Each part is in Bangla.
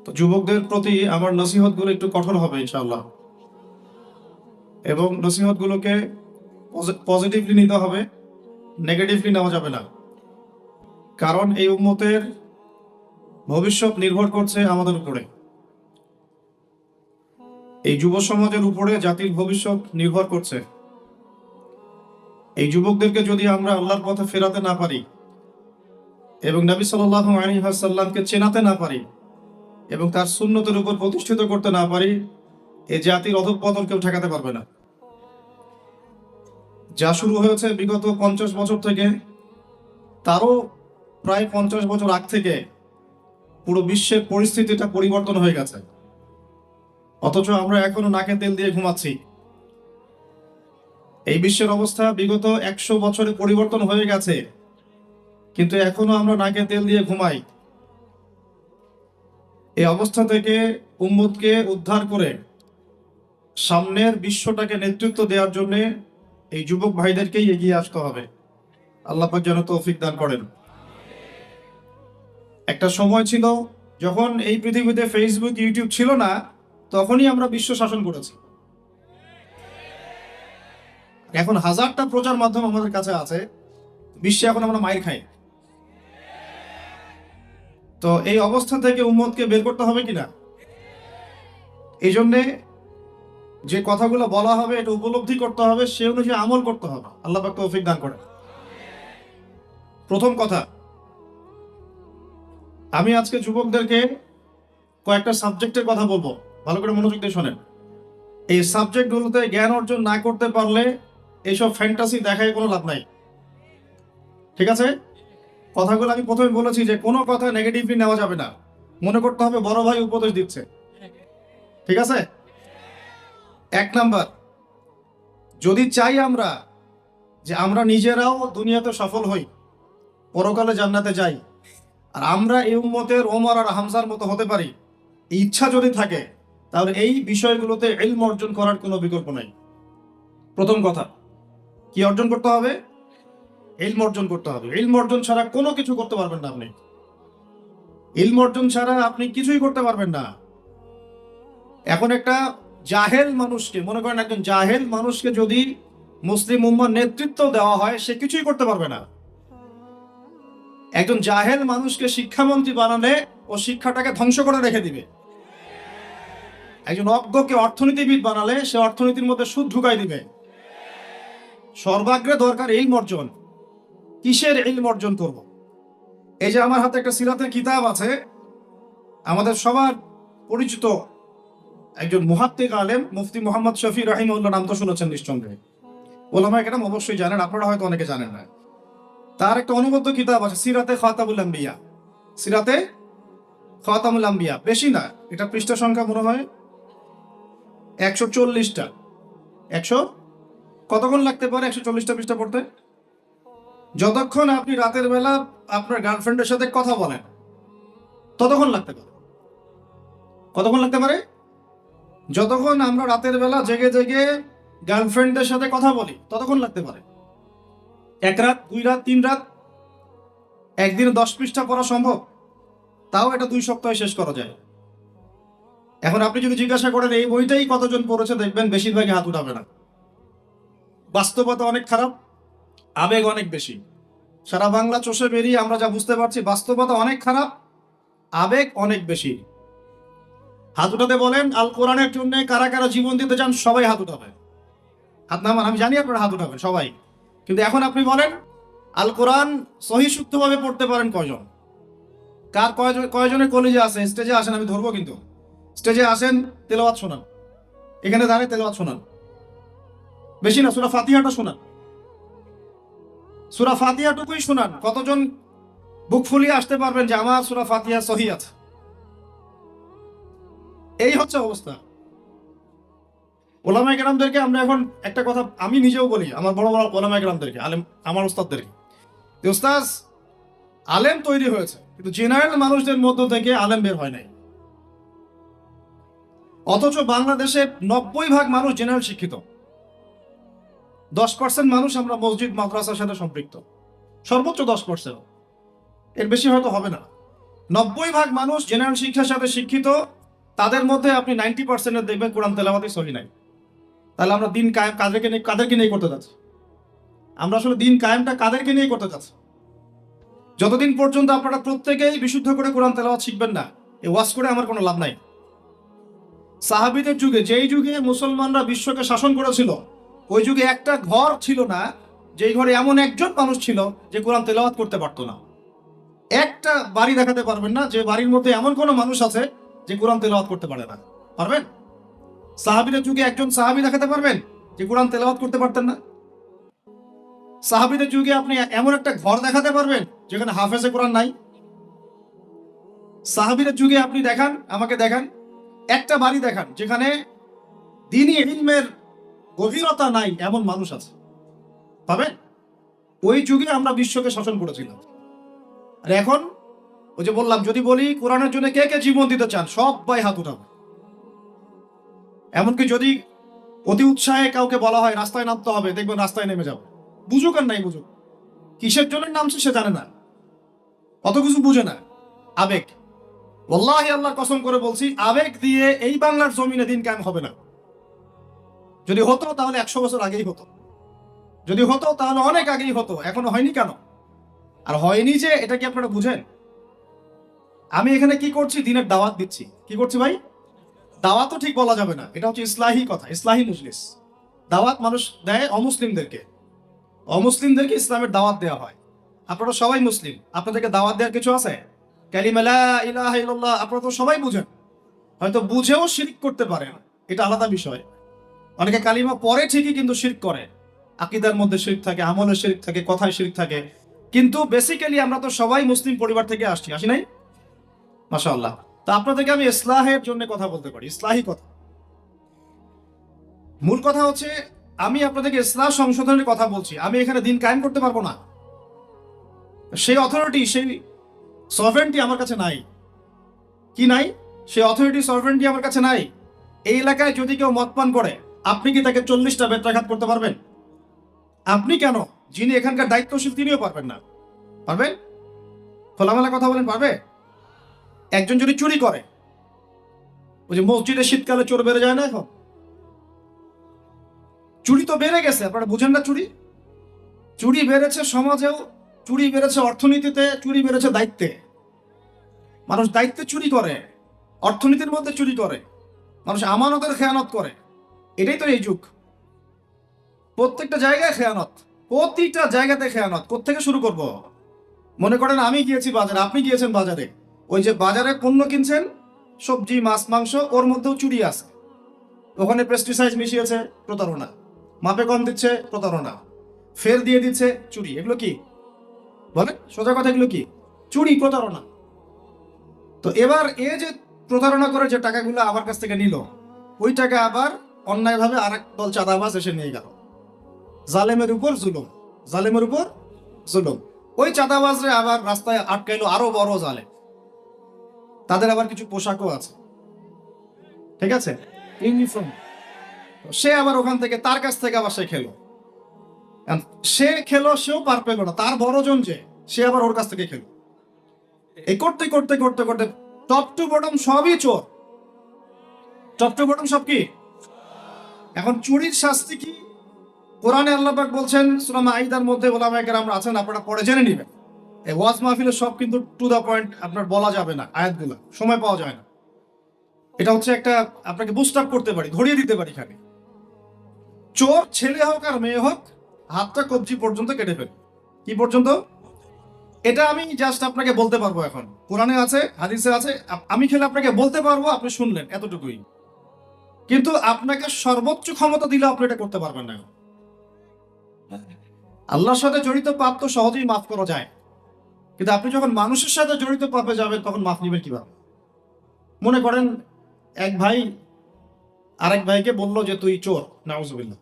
তো যুবকদের প্রতি আমার নসিহতগুলো একটু কঠোর হবে ইনশাআল্লাহ, এবং নসিহতগুলোকে পজিটিভলি নিতে হবে, নেগেটিভলি নেওয়া যাবে না। কারণ এই উম্মতের ভবিষ্যৎ নির্ভর করছে আমাদের উপরে, এই যুব সমাজের উপরে জাতির ভবিষ্যৎ নির্ভর করছে। এই যুবকদেরকে যদি আমরা আল্লাহর পথে ফেরাতে না পারি এবং নবী সাল্লাল্লাহু আলাইহি ওয়াসাল্লামকে চেনাতে না পারি এবং তার সুন্নতের উপর প্রতিষ্ঠিত করতে না পারি, এই জাতির অধঃপতন কেউ ঠেকাতে পারবে না। যা শুরু হয়েছে বিগত 50 বছর থেকে, তারও প্রায় 50 বছর আগ থেকে পুরো বিশ্বের পরিস্থিতিটা পরিবর্তন হয়ে গেছে, অথচ আমরা এখনো নাকে তেল দিয়ে ঘুমাচ্ছি। এই বিশ্বের অবস্থা বিগত 100 বছরে পরিবর্তন হয়ে গেছে, কিন্তু এখনো আমরা নাকে তেল দিয়ে ঘুমাই। এই অবস্থা থেকে উম্মতকে উদ্ধার করে সামনের বিশ্বটাকে নেতৃত্ব দেওয়ার জন্য এই যুবক ভাইদেরকেই এগিয়ে আসতে হবে। আল্লাহ পাক যেন তৌফিক দান করেন। একটা সময় ছিল যখন এই পৃথিবীতে ফেসবুক, ইউটিউব ছিল না, তখনই আমরা বিশ্ব শাসন করেছি। এখন হাজারটা প্রচার মাধ্যম আমাদের কাছে আছে, বিশ্বে এখন আমরা মাইর খাই। তো এই অবস্থা থেকে উম্মতকে বের করতে হবে কিনা, এই জন্যে যে কথাগুলো বলা হবে এটা উপলব্ধি করতে হবে, সে অনুযায়ী আমল করতে হবে। আল্লাহ পাক তৌফিক দান করেন। প্রথম কথা, আমি আজকে যুবকদেরকে কয়েকটা সাবজেক্টের কথা বলবো, ভালো করে মনোযোগ দিয়ে শোনেন। এই সাবজেক্টগুলোতে জ্ঞান অর্জন না করতে পারলে এইসব ফ্যান্টাসি দেখায় কোনো লাভ নাই, ঠিক আছে? কথাগুলো আমি প্রথমে বলেছি যে কোনো কথা নেগেটিভলি নেওয়া যাবে না, মনে করতে হবে বড় ভাই উপদেশ দিচ্ছে, ঠিক আছে? 1 নাম্বার, যদি চাই আমরা যে আমরা নিজেরাও দুনিয়াতে সফল হই, পরকালে জান্নাতে যাই, আর আমরা এই উম্মতের ওমর আর হামজার মতো হতে পারি, এই ইচ্ছা যদি থাকে, তাহলে এই বিষয়গুলোতে ইলম অর্জন করার কোনো বিকল্প নাই। প্রথম কথা, কি অর্জন করতে হবে? ইলম অর্জন করতে হবে। ইলম অর্জন ছাড়া কোনো কিছু করতে পারবেন না আপনি। ইলম অর্জন ছাড়া আপনি কিছুই করতে পারবেন না। এখন একটা জাহেল মানুষকে, মনে করেন একজন জাহেল মানুষকে যদি মুসলিম উম্মার নেতৃত্ব দেওয়া হয়, সে কিছুই করতে পারবে না। একজন জাহেল মানুষকে শিক্ষামন্ত্রী বানালে ও শিক্ষাটাকে ধ্বংস করে রেখে দিবে। একজন অজ্ঞকে অর্থনীতিবিদ বানালে সে অর্থনীতির মধ্যে সুদ ঢুকাই দিবে। সর্বাগ্রে দরকার ইলম অর্জন। কিসের ইলম অর্জন করব? এই যে আমার হাতে একটা সিরাতের কিতাব আছে, আমাদের সবার পরিচিত একজন মুহাদ্দিক আলেম মুফতি মুহাম্মদ শফি রাহিমাহুল্লাহ, নাম তো শুনেছেন নিশ্চয়ই, ওলামায়ে কেরাম অবশ্যই জানেন, আপনারা হয়তো অনেকে জানেন না। তার একটা অনুবদ্ধ কিতাব আছে সিরাতে খাতামুল আম্বিয়া। সিরাতে খাতামুল আম্বিয়া, বেশি না, এটা পৃষ্ঠা সংখ্যা মনে হয় 140টা। 100 কতক্ষণ লাগতে পারে 140টা পৃষ্ঠা পড়তে? যতক্ষণ আপনি রাতের বেলা আপনার গার্লফ্রেন্ডের সাথে কথা বলেন ততক্ষণ লাগতে পারে। কতক্ষণ লাগতে পারে? যতক্ষণ আমরা রাতের বেলা জেগে জেগে গার্লফ্রেন্ডের সাথে কথা বলি ততক্ষণ লাগতে পারে। 1 রাত, 2 রাত, 3 রাত, একদিনে 10 পৃষ্ঠা পড়া সম্ভব? তাও এটা 2 সপ্তাহে শেষ করা যায়। এখন আপনি যদি জিজ্ঞাসা করেন এই বইটাই কতজন পড়েছে, দেখবেন বেশিরভাগই হাত উঠাবে না। বাস্তবতা অনেক খারাপ, আবেগ অনেক বেশি। সারা বাংলা চষে বেরিয়ে আমরা যা বুঝতে পারছি, বাস্তবতা অনেক খারাপ, আবেগ অনেক বেশি। হাত উঠাতে বলেন, আল কোরআনের জন্য কারা কারা জীবন দিতে চান, সবাই হাত উঠাবে। হাত নামান, আমি জানি আপনারা হাত উঠাবেন সবাই, কিন্তু এখন আপনি বলেন আল কোরআন সহি শুদ্ধভাবে পড়তে পারেন কয়জন? কয়জনের কলেজে আছে? স্টেজে আসেন, আমি ধরবো কিন্তু। স্টেজে আসেন, তেলাওয়াত শোনান, এখানে দাঁড়িয়ে তেলাওয়াত শোনান। বেশি না, সূরা ফাতিহাটা শোনান, সূরা ফাতিহাটুকুই শোনান। কতজন বুক ফুলিয়ে আসতে পারবেন যে আমার সূরা ফাতিহা সহি আছে? এই হচ্ছে অবস্থা। ওলামায়ে কেরামদেরকে আমরা এখন একটা কথা আমি নিজেও বলি, আমার বড় বড় ওলামায়ে কেরামদেরকে, আলেম, আমার উস্তাদদেরকে, উস্তাদ আলেম তৈরি হয়েছে, কিন্তু জেনারেল মানুষদের মধ্য থেকে আলেম বের হয় নাই। অথচ বাংলাদেশে 90% মানুষ জেনারেল শিক্ষিত, 10% মানুষ আমরা মসজিদ মাদ্রাসার সাথে সম্পৃক্ত, সর্বোচ্চ 10%, এর বেশি হয়তো হবে না। 90% মানুষ জেনারেল শিক্ষার সাথে শিক্ষিত, তাদের মধ্যে আপনি 90% দেখবেন কোরআন তেলাওয়াতই সহি নাই। তাহলে আমরা দিন কায়েম কাদেরকে নিয়ে করতে যাচ্ছি? আমরা আসলে দিন কায়েমটা কাদেরকে নিয়ে করতে যাচ্ছি? যতদিন পর্যন্ত আপনারা প্রত্যেকেই বিশুদ্ধ করে কোরআন তেলাওয়াত শিখবেন না, এই ওয়াজ করে আমার কোনো লাভ নাই। সাহাবীদের যুগে, যেই যুগে মুসলমানরা বিশ্বকে শাসন করেছিল, ওই যুগে একটা ঘর ছিল না যেই ঘরে এমন একজন মানুষ ছিল যে কোরআন তেলাওয়াত করতে পারতো না। একটা বাড়ি দেখাতে পারবেন না যে বাড়ির মধ্যে এমন কোনো মানুষ আছে যে কোরআন তেলাওয়াত করতে পারে না। পারবেন? সাহাবীদের যুগে একজন সাহাবী দেখাতে পারবেন যে কোরআন তেলাওয়াত করতে পারতেন না? সাহাবীদের যুগে আপনি এমন একটা ঘর দেখাতে পারবেন যেখানে হাফেজে কোরআন নাই? সাহাবীদের যুগে আপনি দেখান, আমাকে দেখান, একটা বাড়ি দেখান যেখানে দ্বীনি ইলমের গভীরতা নাই এমন মানুষ আছে? পাবেন? ওই যুগে আমরা বিশ্বকে শাসন করেছিলাম। আর এখন ওই যে বললাম, যদি বলি কোরআনের জন্য কে কে জীবন দিতে চান, সবাই হাত উঠাবে। এমনকি যদি অতি উৎসাহে কাউকে বলা হয় রাস্তায় নামতে হবে, দেখবেন রাস্তায় নেমে যাবে। বুঝুক আর নাই বুঝুক, কিসের জন্য নামছে সে জানে না, অত কিছু বুঝে না, আবেগ। ওয়াল্লাহি আল্লাহর কসম করে বলছি, আবেগ দিয়ে এই বাংলার জমিনে দিন কায়েম হবে না। যদি হতো তাহলে 100 বছর আগেই হতো, যদি হতো তাহলে অনেক আগেই হতো। এখনো হয়নি কেন? আর হয়নি যে এটা কি আপনারা বুঝেন? আমি এখানে কি করছি? দিনের দাওয়াত দিচ্ছি। কি করছি ভাই? দাওয়াত তো ঠিক বলা যাবে না, এটা হচ্ছে ইসলাহি কথা, ইসলাহি মজলিস। দাওয়াত মানুষ দেয় অমুসলিমদেরকে, অমুসলিমদেরকে ইসলামের দাওয়াত দেওয়া হয়। আপনারা সবাই মুসলিম, আপনাদেরকে দাওয়াত দেওয়ার কিছু আছে? কালিমা লা ইলাহা ইল্লাল্লাহ আপনারা তো সবাই বুঝেন, হয়তো বুঝেও শিরক করতে পারেন, এটা আলাদা বিষয়। অনেকে কালিমা পড়ে ঠিকই কিন্তু শিরক করে, আকীদার মধ্যে শিরক থাকে, আমলে শিরক থাকে, কথায় শিরক থাকে। কিন্তু বেসিক্যালি আমরা তো সবাই মুসলিম পরিবার থেকে আসি নাই? মাশাআল্লাহ। তো আপনাদেরকে আমি ইসলাহের জন্য কথা বলতে পারি, ইসলাহি কথা। মূল কথা হচ্ছে, আমি আপনাদেরকে ইসলাহ সংশোধনের কথা বলছি। আমি এখানে দিন কায়েম করতে পারবো না, সেই অথরিটি, সেই সভরেন্টি আমার কাছে নাই। কি নাই? সেই অথরিটি, সভরেন্টি আমার কাছে নাই। এই এলাকায় যদি কেউ মদ পান করে, আপনি কি তাকে 40টা বেত্রাঘাত করতে পারবেন? আপনি কেন, যিনি এখানকার দায়িত্বশীল তিনিও পারবেন না। পারবেন? খোলামেলা কথা বলেন, পারবে? একজন যদি চুরি করে, ওই যে মসজিদে শীতকালে চোর বেড়ে যায় না, এখন চুরি তো বেড়ে গেছে, আপনারা বুঝেন না? চুরি বেড়েছে সমাজেও, চুরি বেড়েছে অর্থনীতিতে, চুরি বেড়েছে দায়িত্বে। মানুষ দায়িত্বে চুরি করে, অর্থনীতির মধ্যে চুরি করে, মানুষ আমানতের খেয়ানত করে। এটাই তো এই যুগ। প্রত্যেকটা জায়গায় খেয়ানত, প্রতিটা জায়গাতে খেয়ানত। কোত্থেকে শুরু করব? মনে করেন আমি গিয়েছি বাজারে, আপনি গিয়েছেন বাজারে, ওই যে বাজারে পণ্য কিনছেন, সবজি, মাছ, মাংস, ওর মধ্যেও চুরি আছে। ওখানে পেস্টিসাইড মিশিয়েছে, প্রতারণা। মাপে কম দিচ্ছে, প্রতারণা। ফের দিয়ে দিচ্ছে, চুরি। এগুলো কি বলেন? সোজা কথা, এগুলো কি? চুরি, প্রতারণা। তো এবার এ যে প্রতারণা করে যে টাকাগুলো আমার কাছ থেকে নিল, ওই টাকা আবার অন্যায়ভাবে আরেক দল চাঁদাবাজ এসে নিয়ে গেল। জালেমের উপর জুলুম, জালেমের উপর জুলুম। ওই চাঁদাবাজরে আবার রাস্তায় আটকাইলো আরো বড় জালেম। তাদের আবার কিছু পোশাকও আছে, ঠিক আছে, ইউনিফর্ম। সে আবার ওখান থেকে, তার কাছ থেকে আবার সে খেলো, সেও পার পেল না। তার বড়জন যে, সে আবার ওর কাছ থেকে খেলো। এই করতে করতে করতে করতে টপ টু বটম সবই চোর। টপ টু বটম সব কি? এখন চুরির শাস্তি কি? কোরআনে আল্লাহ পাক বলছেন সূরা মাঈদার মধ্যে, ওলামায়ে কেরাম আছেন, আপনারা পড়ে জেনে নেবেন। এই ওয়াজ মাহফিলে সব কিন্তু টু দা পয়েন্ট আপনার বলা যাবে না, আয়াতগুলো সময় পাওয়া যায় না। এটা হচ্ছে একটা, আপনাকে বুস্ট আপ করতে পারি, ধরিয়ে দিতে পারি খালি। চোর ছেলে হোক আর মেয়ে হোক, হাতটা কবজি পর্যন্ত কেটে ফেলে। কি পর্যন্ত? এটা আমি জাস্ট আপনাকে বলতে পারবো। এখন কোরআনে আছে, হাদিসে আছে, আমি খেলে আপনাকে বলতে পারবো, আপনি শুনলেন, এতটুকুই। কিন্তু আপনাকে সর্বোচ্চ ক্ষমতা দিলে আপনি এটা করতে পারবেন না। আল্লাহর সাথে জড়িত পাপ তো সহজেই মাফ করা যায়, কিন্তু আপনি যখন মানুষের সাথে জড়িত পাপে যাবেন, তখন মাফ নিবেন কিভাবে? মনে করেন এক ভাই আরেক ভাইকে বললো যে তুই চোর, নাউজুবিল্লাহ।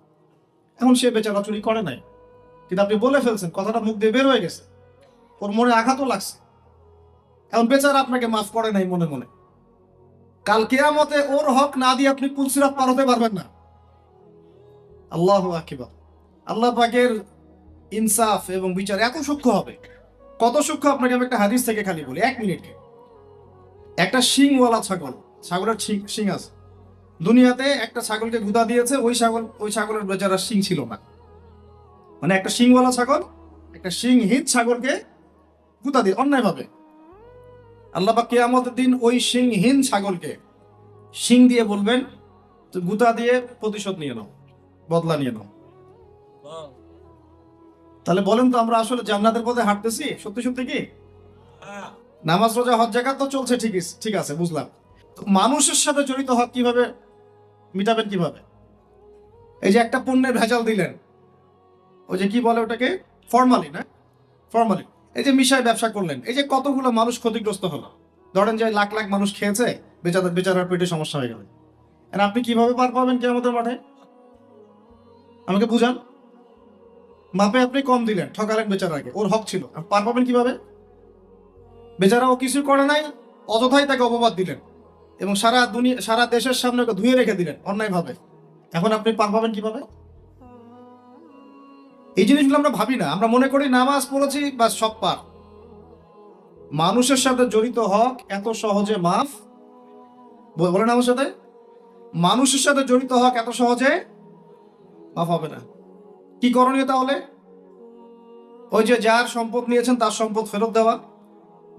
এখন সে বেচারা চুরি করে নাই, কিন্তু আপনি বলে ফেলছেন, কথাটা মুখ দিয়ে বের হয়ে গেছে, ওর মনে আঘাতও লাগছে। এখন বেচারা আপনাকে মাফ করে নাই মনে মনে। কাল কিয়ামতে ওর হক না দিয়ে আপনি পুলসিরাত পার হতে পারবেন না। আল্লাহু আকবার। আল্লাহ পাকের ইনসাফ এবং বিচার এত সূক্ষ্ম হবে। কত সূক্ষ্ম আপনাকে আমি একটা হাদিস থেকে খালি বলি, 1 মিনিটকে। একটা শিংওয়ালা ছাগল, ছাগলের শিং আছে, দুনিয়াতে একটা ছাগলকে গুদা দিয়েছে, ওই ছাগলের বেচারা শিং ছিল না। মানে একটা শিংওয়ালা ছাগল একটা শিংহীন ছাগলকে গুদা দিয়ে অন্যায় ভাবে, আল্লাহ পাক কিয়ামতের দিন ওই শিংহীন ছাগলকে শিং দিয়ে বলবেন, তো গুদা দিয়ে প্রতিশোধ নিয়ে নাও, বদলা নিয়ে নাও। তাহলে বলেন তো আমরা আসলে জান্নাতের পথে হাঁটতেছি সত্যি সত্যি কি? নামাজ রোজা হজ জাকাত তো চলছে, ঠিক আছে বুঝলাম। তো মানুষের সাথে জড়িত হক কিভাবে মিটাবেন কিভাবে? এই যে একটা পণ্যের ভেজাল দিলেন, ওই যে কি বলে ওটাকে, ফরমালিন, না ফরমালিন, এই যে মিশায় ব্যবসা করলেন, এই যে কতগুলো মানুষ ক্ষতিগ্রস্ত হলো। ধরেন যে লাখ লাখ মানুষ খেয়েছে, বেচারার পেটে সমস্যা হয়ে গেল। আর আপনি কিভাবে পার পাবেন কিয়ামতের মাঠে? আমাকে বুঝান। মাপে আপনি কম দিলেন, ঠকালেন বেচারাকে, ওর হক ছিল, পার পাবেন কিভাবে? বেচারা ও কিছু করে নাই, অযথাই তাকে অপবাদ দিলেন এবং সারা দেশের সামনে ওকে ধুয়ে রেখে দিলেন অন্যায় ভাবে। এখন আপনি পার পাবেন কিভাবে? এই জিনিসগুলো আমরা ভাবি না, আমরা মনে করি নামাজ পড়েছি বা সব পার। মানুষের সাথে জড়িত হক এত সহজে মাফ, বলেন আমার সাথে, মানুষের সাথে জড়িত হক এত সহজে মাফ হবে না। কি করণীয় তাহলে? ওই যে যার সম্পদ নিয়েছেন তার সম্পদ ফেরত দেওয়া,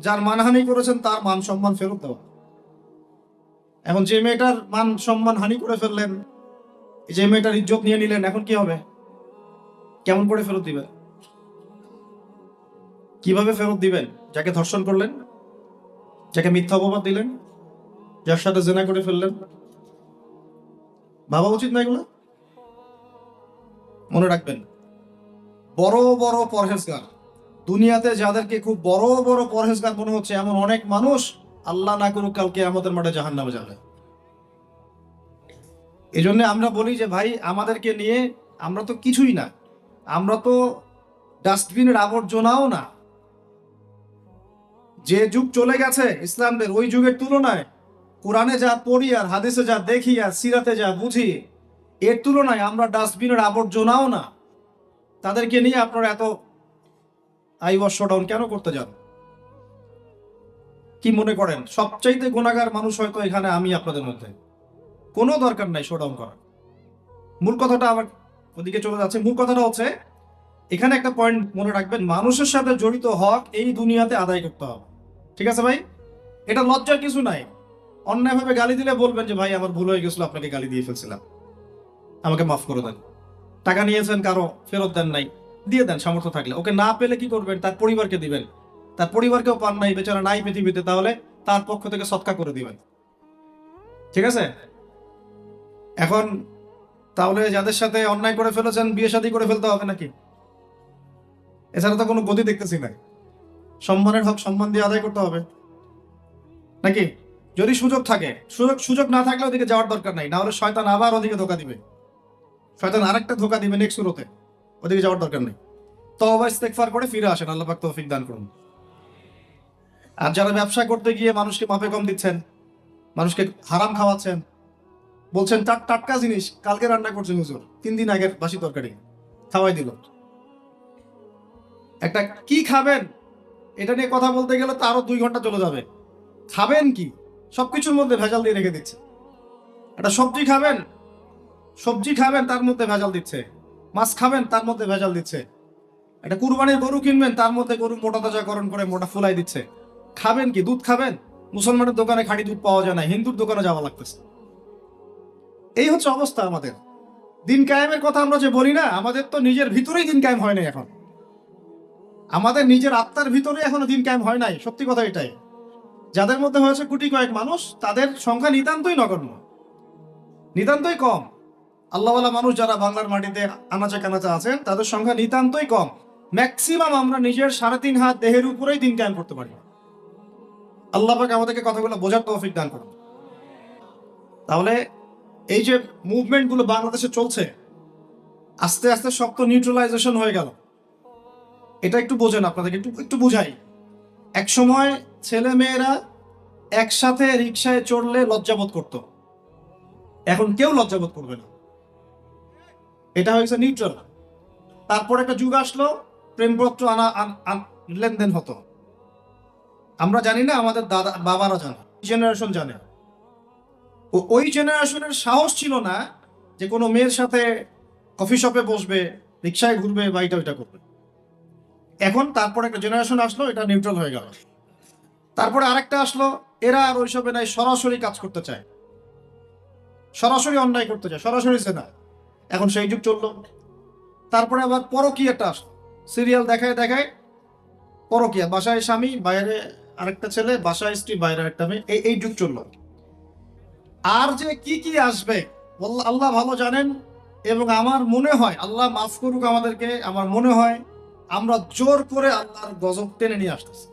যার মানহানি করেছেন তার মান সম্মান ফেরত দেওয়া। এখন যে মেয়েটার মান সম্মান হানি করে ফেললেন, যে মেয়েটার ইজ্জত নিয়ে নিলেন, এখন কি হবে? কেমন করে ফেরত দিবেন? কিভাবে ফেরত দিবেন? যাকে ধর্ষণ করলেন, যাকে মিথ্যা অপবাদ দিলেন, যার সাথে জেনা করে ফেললেন, ভাবা উচিত না এগুলো? মনে রাখবেন, বড় বড় পরহেজগার, দুনিয়াতে যাদেরকে খুব বড় বড় পরহেজগার মনে হচ্ছে, এমন অনেক মানুষ আল্লাহ না করুক কালকে আমাদের মাঠে জাহান্নামে যাবে। এই জন্য আমরা বলি যে ভাই, আমাদেরকে নিয়ে আমরা তো কিছুই না, আমরা তো ডাস্টবিনের আবর্জনাও না। যে যুগ চলে গেছে ইসলামদের, ওই যুগের তুলনায় কোরআনে যা পড়ি আর হাদিসে যা দেখি আর সিরাতে যা বুঝি, এর তুলনায় আমরা ডাস্টবিনের আবর্জনাও না। তাদেরকে নিয়ে আপনারা এত আইওয়াশ শোডাউন কেন করতে যান? কি মনে করেন সবচাইতে গুনাহগার মানুষ হয়তো এখানে আমি আপনাদের মধ্যে? কোনো দরকার নাই শোডাউন করার। মূল কথাটা আবার ওদিকে চলে যাচ্ছে। মূল কথাটা হচ্ছে, এখানে একটা পয়েন্ট মনে রাখবেন, মানুষের সাথে জড়িত হক এই দুনিয়াতে আদায় করতে হবে। ঠিক আছে ভাই? এটা লজ্জার কিছু নাই। অন্যায়ভাবে গালি দিলে বলবেন যে ভাই আমার ভুল হয়ে গেছিল, আপনাকে গালি দিয়ে ফেলছিলাম, আমাকে মাফ করে দেন। টাকা নিয়েছেন কারো, ফেরত দেন নাই, দিয়ে দেন সামর্থ্য থাকলে। ওকে না পেলে কি করবেন? তার পরিবারকে দিবেন। তার পরিবারকেও পান নাই, বেচারা নাই পৃথিবীতে, তাহলে তার পক্ষ থেকে সৎকা করে দিবেন। ঠিক আছে? এখন তাহলে যাদের সাথে অন্যায় করে ফেলেছেন বিয়ে শাদী করে ফেলতে হবে নাকি? এছাড়া তো কোনো গতি দেখতেছি না। সম্মানের হক সম্মান দিয়ে আদায় করতে হবে নাকি? যদি সুযোগ থাকে, সুযোগ না থাকলে ওদিকে যাওয়ার দরকার নাই, না হলে শয়তান আবার ওদিকে ধোকা দিবে। শয়তান আরেকটা ধোকা দিবে নেক্সট সুরতে, ওদিকে যাওয়ার দরকার নেই। তওবা ইস্তেগফার করে ফিরে আসেন, আল্লাহ পাক তৌফিক দান করুন। আর যারা ব্যবসা করতে গিয়ে মানুষকে মাপে কম দিচ্ছেন, মানুষকে হারাম খাওয়াচ্ছেন, বলছেন টাটকা জিনিস কালকে রান্না করছেন হুজুর, 3 দিন আগের বাসি তরকারি খাওয়াই দিল। একটা কি খাবেন এটা নিয়ে কথা বলতে গেলে তো আরো 2 ঘন্টা চলে যাবে। খাবেন কি? সবকিছুর মধ্যে ভেজাল দিয়ে রেখে দিচ্ছে। একটা সবজি খাবেন তার মধ্যে ভেজাল দিচ্ছে, মাছ খাবেন তার মধ্যে ভেজাল দিচ্ছে, একটা কুরবানির গরু কিনবেন তার মধ্যে গরু মোটা তাজাকরণ করে মোটা ফুলাই দিচ্ছে। খাবেন কি? দুধ খাবেন? মুসলমানের দোকানে খাঁটি দুধ পাওয়া যায় না, হিন্দুর দোকানে যাওয়া লাগতেছে। এই হচ্ছে অবস্থা আমাদের। দিন কায়েমের কথা আমরা যে বলি না, আমাদের তো নিজের ভিতরেই দিন কায়েম হয় নাই এখন। আমাদের নিজের আত্মার ভিতরে এখনো দিন কায়েম হয় নাই। সত্যি কথা এটাই। যাদের মধ্যে হয়েছে কোটি কয়েক মানুষ, তাদের সংখ্যা নিতান্তই নগণ্য, নিতান্তই কম। আল্লাহওয়ালা মানুষ যারা বাংলার মাটিতে আনাচে কানাচে আছেন, তাদের সংখ্যা নিতান্তই কম। ম্যাক্সিমাম আমরা নিজের 3.5 হাত দেহের উপরেই দিন কায়েম করতে পারি। আল্লাহ পাক আমাদেরকে কথাগুলো বোঝার তৌফিক দান করুন। তাহলে এই যে মুভমেন্ট গুলো বাংলাদেশে চলছে, আস্তে আস্তে সব তো নিউট্রালাইজেশন হয়ে গেল। এটা একটু বোঝেন, আপনাদেরকে একটু বুঝাই। এক সময় ছেলে মেয়েরা একসাথে রিক্সায় চড়লে লজ্জাবোধ করত, এখন কেউ লজ্জাবোধ করবে না। এটা হয়েছে নিউট্রাল। তারপর একটা যুগ আসলো, প্রেমপত্র লেনদেন হতো। আমরা জানি না, আমাদের বাবারা জানে। জেনারেশন জানে। ওই জেনারেশনের সাহস ছিল না যে কোনো মেয়ের সাথে কফি শপে বসবে, রিক্সায় ঘুরবে বা এটা ওইটা করবে। এখন তারপরে একটা জেনারেশন আসলো, এটা নিউট্রাল হয়ে গেল। তারপরে আরেকটা আসলো, এরা আর ওইসবে নাই, সরাসরি কাজ করতে চায়, সরাসরি অন্যায় করতে চায়, সরাসরি জেনা। এখন সেই যুগ চললো। তারপরে আবার পরকীয়াটা আসলো, সিরিয়াল দেখায় দেখায় পরকীয়া, বাসায় স্বামী বাইরে আরেকটা ছেলে, বাসায় স্ত্রী বাইরে একটা মেয়ে, এই যুগ চললো। আর যে কি কি আসবে আল্লাহ ভালো জানেন। এবং আমার মনে হয়, আল্লাহ মাফ করুক আমাদেরকে, আমার মনে হয় আমরা জোর করে আল্লাহর গজব টেনে নিয়ে আসতেছি।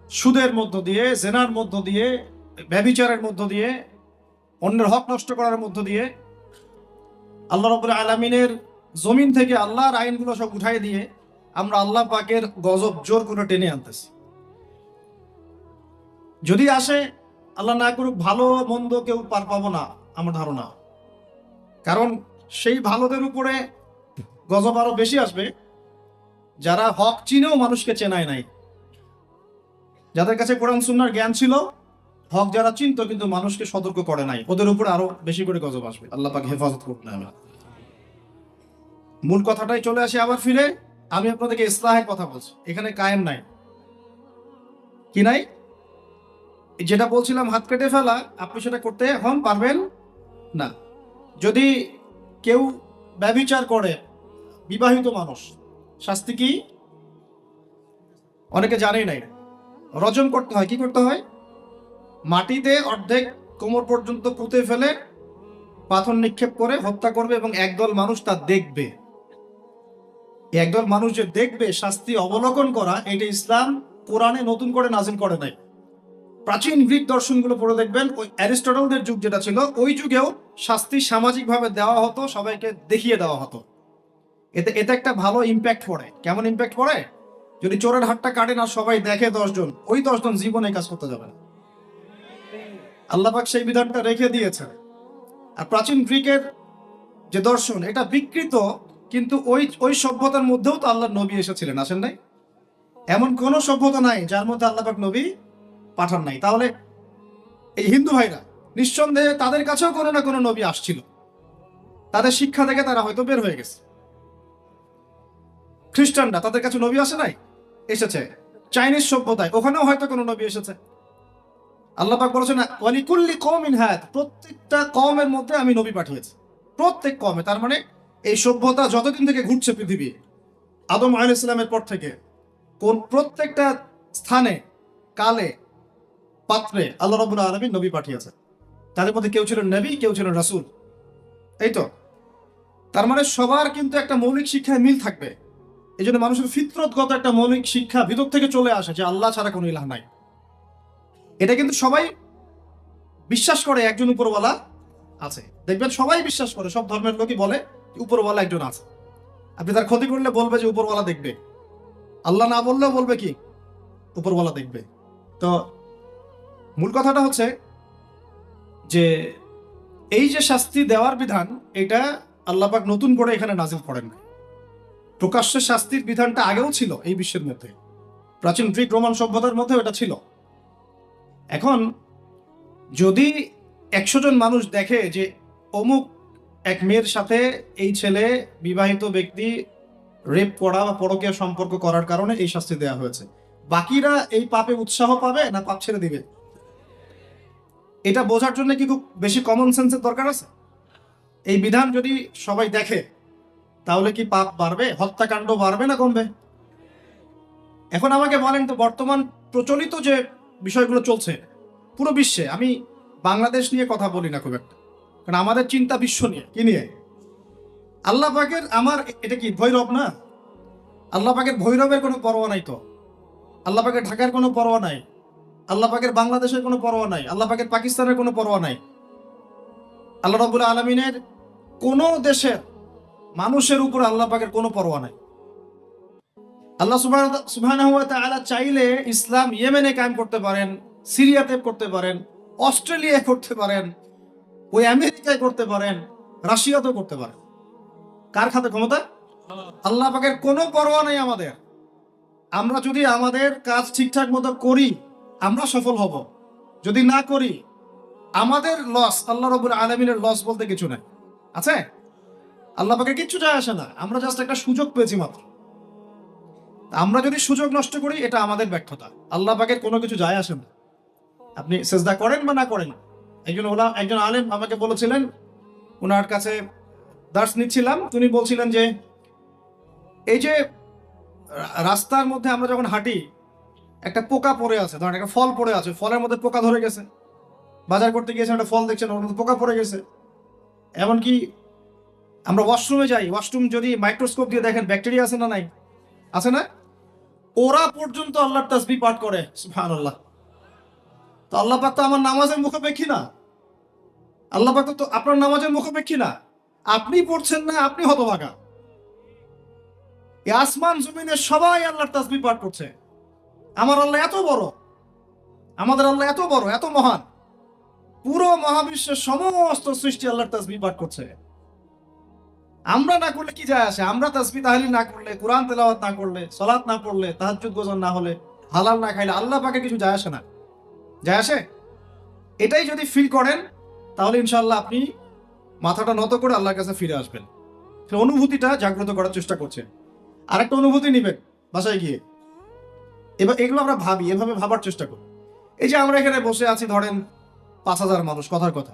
সুদের মধ্য দিয়ে, জেনার মধ্য দিয়ে, ব্যভিচারের মধ্য দিয়ে, অন্যের হক নষ্ট করার মধ্য দিয়ে আল্লাহ রাব্বুল আলামিনের জমিন থেকে আল্লাহর আইনগুলো সব উঠাই দিয়ে আমরা আল্লাহ পাকের গজব জোর করে টেনে আনতেছি। যদি আসে, আল্লাহ না করুক, ভালো মন্দ কেউ পার পাবো না আমার ধারণা। কারণ সেই ভালোদের উপরে গজব আরো বেশি আসবে যারা হক চিনেও মানুষকে চেনায় নাই, যাদের কাছে কোরআন সুন্নাহর জ্ঞান ছিল, হক যারা চিনত কিন্তু মানুষকে সতর্ক করে নাই, ওদের উপর আরো বেশি করে গজব আসবে। আল্লাহ পাক হেফাজত করুন। মূল কথাটাই চলে আসে আবার ফিরে। আমি আপনাদেরকে ইসলাহের কথা বলছি, এখানে কায়েম নাই, কি নাই, যেটা বলছিলাম হাত কেটে ফেলা, আপনি সেটা করতে এখন পারবেন না। যদি কেউ ব্যভিচার করে, বিবাহিত মানুষ, শাস্তি কি অনেকে জানেই নাই। রজম করতে হয়। কি করতে হয়? মাটিতে অর্ধেক কোমর পর্যন্ত পুঁতে ফেলে পাথর নিক্ষেপ করে হত্যা করবে, এবং একদল মানুষ তা দেখবে। একদল মানুষ যে দেখবে, শাস্তি অবলোকন করা, এটা ইসলাম কোরআনে নতুন করে নাজিল করে নাই। প্রাচীন গ্রিক দর্শনগুলো পড়ে দেখবেন, ওই অ্যারিস্টটলদের যুগ যেটা ছিল, ওই যুগেও শাস্তি সামাজিকভাবে দেওয়া হতো, সবাইকে দেখিয়ে দেওয়া হতো। এতে একটা ভালো ইম্প্যাক্ট পড়ে। কেমন ইম্প্যাক্ট পড়ে? যদি চোরের হাতটা কাটে না, সবাই দেখে 10 জন, ওই 10 জন জীবনে কাজ করতে যাবে না। আল্লাহ পাক সেই বিধানটা রেখে দিয়েছে। আর প্রাচীন গ্রিকের যে দর্শন, এটা বিকৃত, কিন্তু ওই সভ্যতার মধ্যেও তো আল্লাহর নবী এসেছিলেন, আসেন নাই? এমন কোন সভ্যতা নাই যার মধ্যে আল্লাহ পাক নবী পাঠান নাই। তাহলে এই হিন্দু ভাইরা নিঃসন্দেহে তাদের কাছেও কোনো না কোনো নবী আসছিল, তাদের শিক্ষা থেকে তারা হয়তো বের হয়ে গেছে। খ্রিস্টানরা, তাদের কাছে নবী আসে নাই? এসেছে। চাইনিজ সভ্যতায়, ওখানেও হয়তো কোনো নবী এসেছে। আল্লাহ পাক বলেছেন ওয়ালিকুল্লি কওমিন হাদ, প্রত্যেকটা কওমের মধ্যে আমি নবী পাঠিয়েছি, প্রত্যেক কওমে। তার মানে এই সভ্যতা যতদিন থেকে ঘুরছে পৃথিবী, আদম আলাইহিস সালামের পর থেকে, কোন প্রত্যেকটা স্থানে, কালে, পাত্রে আল্লাহ রাব্বুল আলামিন নবী পাঠিয়েছে। তাদের মধ্যে কেউ ছিলেন নবী, কেউ ছিলেন রাসূল। এই তো, তার মানে সবার কিন্তু একটা মৌলিক শিক্ষায় মিল থাকবে। এই জন্য মানুষের ফিতরতগত একটা মৌলিক শিক্ষা ভিতর থেকে চলে আসে যে আল্লাহ ছাড়া কোনো ইলাহ নাই। এটা কিন্তু সবাই বিশ্বাস করে একজন উপরওয়ালা আছে। দেখবেন সবাই বিশ্বাস করে, সব ধর্মের লোকই বলে উপরওয়ালা একজন আছে। আপনি তার ক্ষতি করলে বলবে যে উপরওয়ালা দেখবে, আল্লাহ না বললেও বলবে কি উপরওয়ালা দেখবে। তো মূল কথাটা হচ্ছে যে এই যে শাস্তি দেওয়ার বিধান, এটা আল্লাহ পাক নতুন করে এখানে নাজিল করেন না। প্রকাশ্য শাস্তির বিধানটা আগেও ছিল এই বিশ্বের মধ্যে, প্রাচীন গ্রিক রোমান সভ্যতার মধ্যে এটা ছিল। এখন যদি 100 জন মানুষ দেখে যে অমুক এক মেয়ের সাথে এই ছেলে, বিবাহিত ব্যক্তি, রেপ করা বা পরকীয়া সম্পর্ক করার কারণে এই শাস্তি দেওয়া হয়েছে, বাকিরা এই পাপে উৎসাহ পাবে না পাপ ছেড়ে দিবে? এটা বোঝার জন্য কি খুব বেশি কমন সেন্সের দরকার আছে? এই বিধান যদি সবাই দেখে, তাহলে কি পাপ বাড়বে, হত্যাকাণ্ড বাড়বে না কমবে? এখন আমাকে বলেন তো, বর্তমান প্রচলিত যে বিষয়গুলো চলছে পুরো বিশ্বে, আমি বাংলাদেশ নিয়ে কথা বলি না খুব একটা, কারণ আমাদের চিন্তা বিশ্ব নিয়ে। কি নিয়ে? আল্লাহ পাকের, আমার এটা কি ভৈরব না? আল্লাহ পাকের ভৈরবের কোনো পরোয়া নাই তো, আল্লাহ পাকের ঢাকার কোনো পরোয়া নাই, আল্লাহ পাকের বাংলাদেশের কোনো পরোয়া নাই, আল্লাহ পাকের পাকিস্তানের কোনো পরোয়া নাই। আল্লাহ রাব্বুল আলামিনের কোনো দেশের মানুষের উপর আল্লাহ পাকের কোনো পরোয়া নাই। আল্লাহ সুবহানাহু ওয়া তাআলা চাইলে ইসলাম ইয়েমেনে কায়েম করতে পারেন, সিরিয়াতে করতে পারেন, অস্ট্রেলিয়ায় করতে পারেন, ওই আমেরিকায় করতে পারেন, রাশিয়াতেও করতে পারেন। কার হাতে ক্ষমতা? আল্লাহ পাকের কোনো পরোয়া নেই আমাদের। আমরা যদি আমাদের কাজ ঠিকঠাক মতো করি, আমরা সফল হব। যদি না করি আমাদের লস, আল্লাহ রাব্বুল আলামিনের লস বলতে কিছু নাই। আছে? আল্লাহ পাকের কিচ্ছু যায় আসে না, আমরা জাস্ট একটা সুযোগ পেয়েছি মাত্র। আমরা যদি সুযোগ নষ্ট করি এটা আমাদের ব্যর্থতা, আল্লাহ পাকের কোনো কিছু যায় আসে না। আপনি সেজদা করেন বা না করেন। একজন আলেম আমাকে বলেছিলেন, ওনার কাছে দার্স নিচ্ছিলাম, তিনি বলছিলেন যে এই যে রাস্তার মধ্যে আমরা যখন হাঁটি একটা পোকা পড়ে আছে, ধরেন একটা ফল পড়ে আছে, ফলের মধ্যে পোকা ধরে গেছে, বাজার করতে গিয়েছেন একটা ফল দেখছেন ওর মধ্যে পোকা পড়ে গেছে। এমনকি আমরা ওয়াশরুমে যাই, ওয়াশরুম যদি মাইক্রোস্কোপ দিয়ে দেখেন ব্যাকটেরিয়া আছে না নাই, আছে না? ওরা পর্যন্ত আল্লাহর তাসবিহ পাঠ করে, সুবহানাল্লাহ। তো আল্লাহ পাক তো আমার নামাজের মুখাপেক্ষী না, আল্লাহ পাক তো আপনার নামাজের মুখাপেক্ষী না। আপনি পড়ছেন না, আপনি হতভাগা। এই আসমান জমিনের সবাই আল্লাহর তাসবিহ পাঠ করছে। আমার আল্লাহ এত বড়, আমাদের আল্লাহ এত বড়, এত মহান, পুরো মহাবিশ্বের সমস্ত সৃষ্টি আল্লাহর তাসবিহ পাঠ করছে। আমরা না করলে কি যায় আসে? আমরা তাসবিহ তাহলিল না করলে, কোরআন তেলাওয়াত না করলে, সালাত না পড়লে, তাহাজ্জুদ গোজন না হলে, হালাল না খাইলে আল্লাহ পাকে কিছু যায় আসে না। যায় আসে? এটাই যদি ফিল করেন তাহলে ইনশাআল্লাহ আপনি মাথাটা নত করে আল্লাহর কাছে ফিরে আসবেন। সেই অনুভূতিটা জাগ্রত করার চেষ্টা করছেন। আরেকটা অনুভূতি নিবেন বাসায় গিয়ে। এবার এগুলো আমরা ভাবি, এভাবে ভাবার চেষ্টা করি। এই যে আমরা এখানে বসে আছি, ধরেন 5,000 মানুষ, কথার কথা,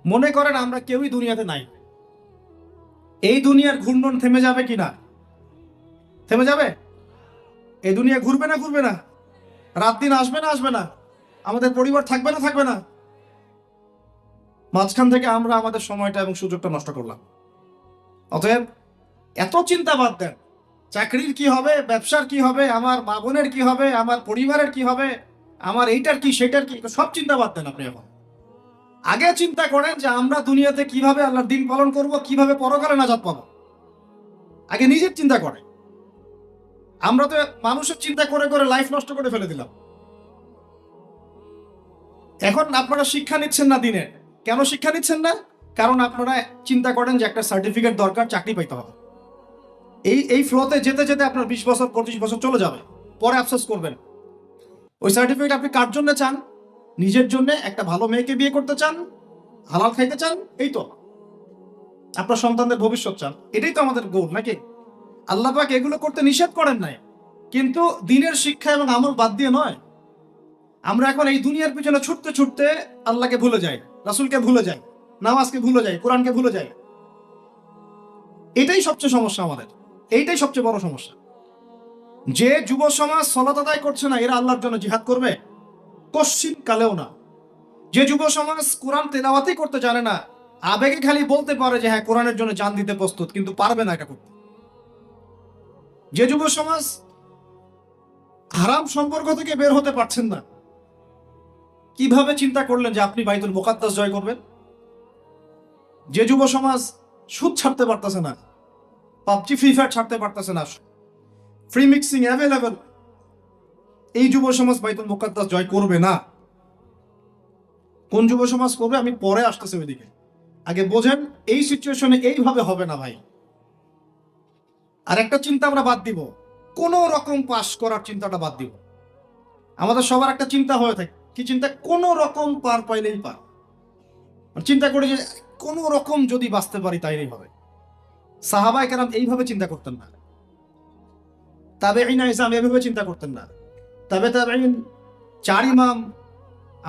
মনে করেন আমরা কেউই দুনিয়াতে নাই। এই দুনিয়ার ঘূর্ণন থেমে যাবে কি না? থেমে যাবে? এই দুনিয়া ঘুরবে না ঘুরবে না? রাত দিন আসবে না আসবে না? আমাদের পরিবার থাকবে না থাকবে না? মাঝখান থেকে আমরা আমাদের সময়টা এবং সুযোগটা নষ্ট করলাম। অতএব এত চিন্তা বাদ দেন। চাকরির কি হবে, ব্যবসার কি হবে, আমার মা বোনের কি হবে, আমার পরিবারের কি হবে, আমার এইটার কি সেটার কি, সব চিন্তা বাদ দেন আপনি। এখন আগে চিন্তা করেন যে আমরা দুনিয়াতে কিভাবে আল্লাহর দিন পালন করব, কিভাবে পরকালে নাজাত পাবো। আগে নিজের চিন্তা করে। আমরা তো মানুষের চিন্তা করে করে লাইফ নষ্ট করে ফেলে দিলাম। এখন আপনারা শিক্ষা নিচ্ছেন না দিনে। কেন শিক্ষা নিচ্ছেন না? কারণ আপনারা চিন্তা করেন যে একটা সার্টিফিকেট দরকার, চাকরি পাইতে হবে। এই ফ্লোতে যেতে যেতে আপনার 20 বছর 25 বছর চলে যাবে, পরে আফসোস করবেন। ওই সার্টিফিকেট আপনি কার জন্য চান? নিজের জন্য, একটা ভালো মেয়েকে বিয়ে করতে চান, হালাল খাইতে চান, এই তো আপনার সন্তানদের ভবিষ্যৎ চান। এটাই তো আমাদের গোল, নাকি? আল্লাহ পাক এগুলো করতে নিষেধ করেন নাই, কিন্তু দিনের শিক্ষা এবং আমল বাদ দিয়ে নয়। আমরা এখন এই দুনিয়ার পিছনে ছুটতে ছুটতে আল্লাহকে ভুলে যাই, রাসূলকে ভুলে যাই, নামাজকে ভুলে যাই, কোরআনকে ভুলে যাই। এটাই সবচেয়ে সমস্যা আমাদের, এইটাই সবচেয়ে বড় সমস্যা। যে যুব সমাজ সালাত আদায় করছে না, এরা আল্লাহর জন্য জিহাদ করবে? কশ্চিন কালেও না। যে যুব সমাজ কোরআন তেলাওয়াতই করতে জানে না, আবেগে খালি বলতে পারে যে হ্যাঁ কোরআনের জন্য জান দিতে প্রস্তুত, কিন্তু পারবে না এটা করতে। যে যুব সমাজ হারাম সম্পর্ক থেকে বের হতে পারছেন না, কিভাবে চিন্তা করলেন যে আপনি বাইতুল মুকাদ্দাস জয় করবেন? যে যুব সমাজ সুদ ছাড়তে পারতেছে না, পাবজি ফ্রি ফায়ার ছাড়তে পারতেছে না, ফ্রি মিক্সিং অ্যাভেলেবল, এই যুব সমাজ বাইতুল মুকাদ্দাস জয় করবে না। কোন যুব সমাজ করবে আমি পরে আসতেছি ওইদিকে। আগে বোঝেন এই সিচুয়েশনে এইভাবে হবে না ভাই। আর একটা চিন্তা আমরা বাদ দিব, কোন রকম পাস করার চিন্তাটা বাদ দিব। আমাদের সবার একটা চিন্তা হয়ে থাকে, কি চিন্তা? কোন রকম পার পাইলেই পার। চিন্তা করি যে কোন রকম যদি বাঁচতে পারি তাইলেই হবে। সাহাবায়ে কেরাম এইভাবে চিন্তা করতেন না, তাবেঈন ইসলাম এইভাবে চিন্তা করতেন না, তাবেঈন, 4 ইমাম,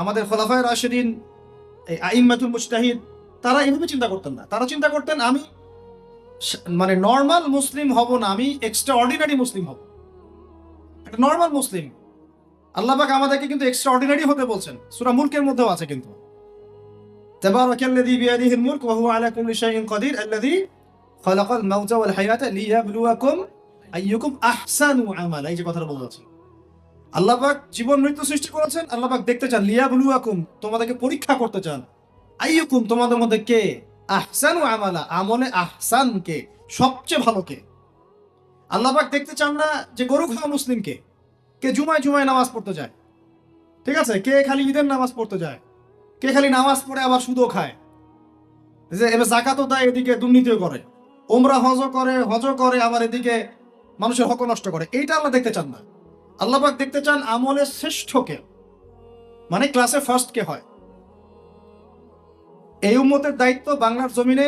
আমাদের খোলাফায়ে রাশিদিন, এই আইম্মাতুল মুজতাহিদ, তারা এইভাবে চিন্তা করতেন না। তারা চিন্তা করতেন আমি মানে নর্মাল মুসলিম হব না, আমি এক্সট্রা অর্ডিনারি মুসলিম হব। একটা নর্মাল মুসলিম। আল্লাহ পাক আমাদেরকে কিন্তু এক্সট্রা অর্ডিনারি হতে বলছেন, সূরা মুলকের মধ্যেও আছে কিন্তু। তাবারাকাল্লাযী বিয়াদিহিল মুলক ওয়া হুয়া আলা কুল্লি শাইইন কাদির আল্লাযী খালাকাল মাউতা ওয়াল হায়াতা লিয়াবলুয়াকুম আইয়ুকুম আহসানু আমালা। এই যে কথাটা বলা আছে, আল্লাহ পাক জীবন মৃত্যু সৃষ্টি করেছেন, আল্লাহ পাক দেখতে চান, লিয়াবলুয়াকুম তোমাদেরকে পরীক্ষা করতে চান, আইয়ুকুম তোমাদের মধ্যে কে, আহসানু আমালা আমলে আহসান কে, সবচেয়ে ভালো কে। আল্লাহ পাক দেখতে চান না যে গরু খাওয়া মুসলিম কে, কে জুমায় জুমায় নামাজ পড়তে যায়, ঠিক আছে, কে খালি ঈদের নামাজ পড়তে যায়, কে খালি নামাজ পড়ে আবার সুদও খায়, যে এবার জাকাতও দেয় এদিকে দুর্নীতিও করে, ওমরা হজ করে আবার এদিকে মানুষের হক নষ্ট করে। এইটা আল্লাহ দেখতে চান না। আল্লাহ পাক দেখতে চান আমলের শ্রেষ্ঠকে। মানে ক্লাসে ফার্স্ট কে হয়। এই উম্মতের দায়িত্ব বাংলার জমিনে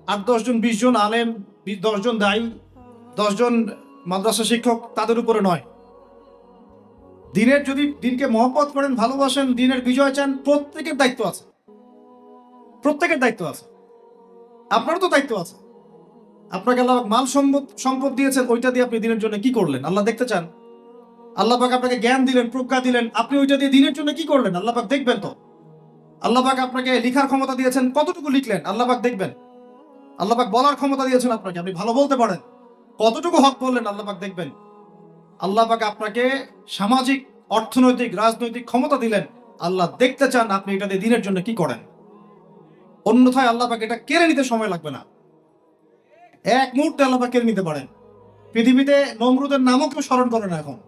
8-10 জন 20 জন আলেম, 10 জন দায়ী, 10 জন মাদ্রাসা শিক্ষক তাদের উপরে নয়। দিনের যদি দিনকে মহব্বত করেন, ভালোবাসেন, দিনের বিজয় চান, প্রত্যেকের দায়িত্ব আছে, প্রত্যেকের দায়িত্ব আছে। আপনারও তো দায়িত্ব আছে। আপনাকে আল্লাহ মাল সম্পদ দিয়েছেন, ওইটা দিয়ে আপনি দিনের জন্য কি করলেন আল্লাহ দেখতে চান। আল্লাহ পাক আপনাকে জ্ঞান দিলেন, প্রজ্ঞা দিলেন, আপনি ওইটা দিয়ে দিনের জন্য কি করলেন আল্লাহ পাক দেখবেন তো। আল্লাহ পাক আপনাকে লিখার ক্ষমতা দিয়েছেন, কতটুকু লিখলেন আল্লাহ পাক দেখবেন। আল্লাহ পাক বলার ক্ষমতা দিয়েছেন আপনাকে, আপনি ভালো বলতে পারেন, কতটুকু হক বললেন আল্লাহ পাক দেখবেন। আল্লাহ পাক আপনাকে সামাজিক, অর্থনৈতিক, রাজনৈতিক ক্ষমতা দিলেন, আল্লাহ দেখতে চান আপনি এটা দিয়ে দিনের জন্য কি করেন। অন্যথায় আল্লাহ পাক এটা কেড়ে নিতে সময় লাগবে না, এক মুহূর্তে আল্লাহ পাক কেড়ে নিতে পারেন। পৃথিবীতে নমরুদের নামও কেউ স্মরণ করে না, এখন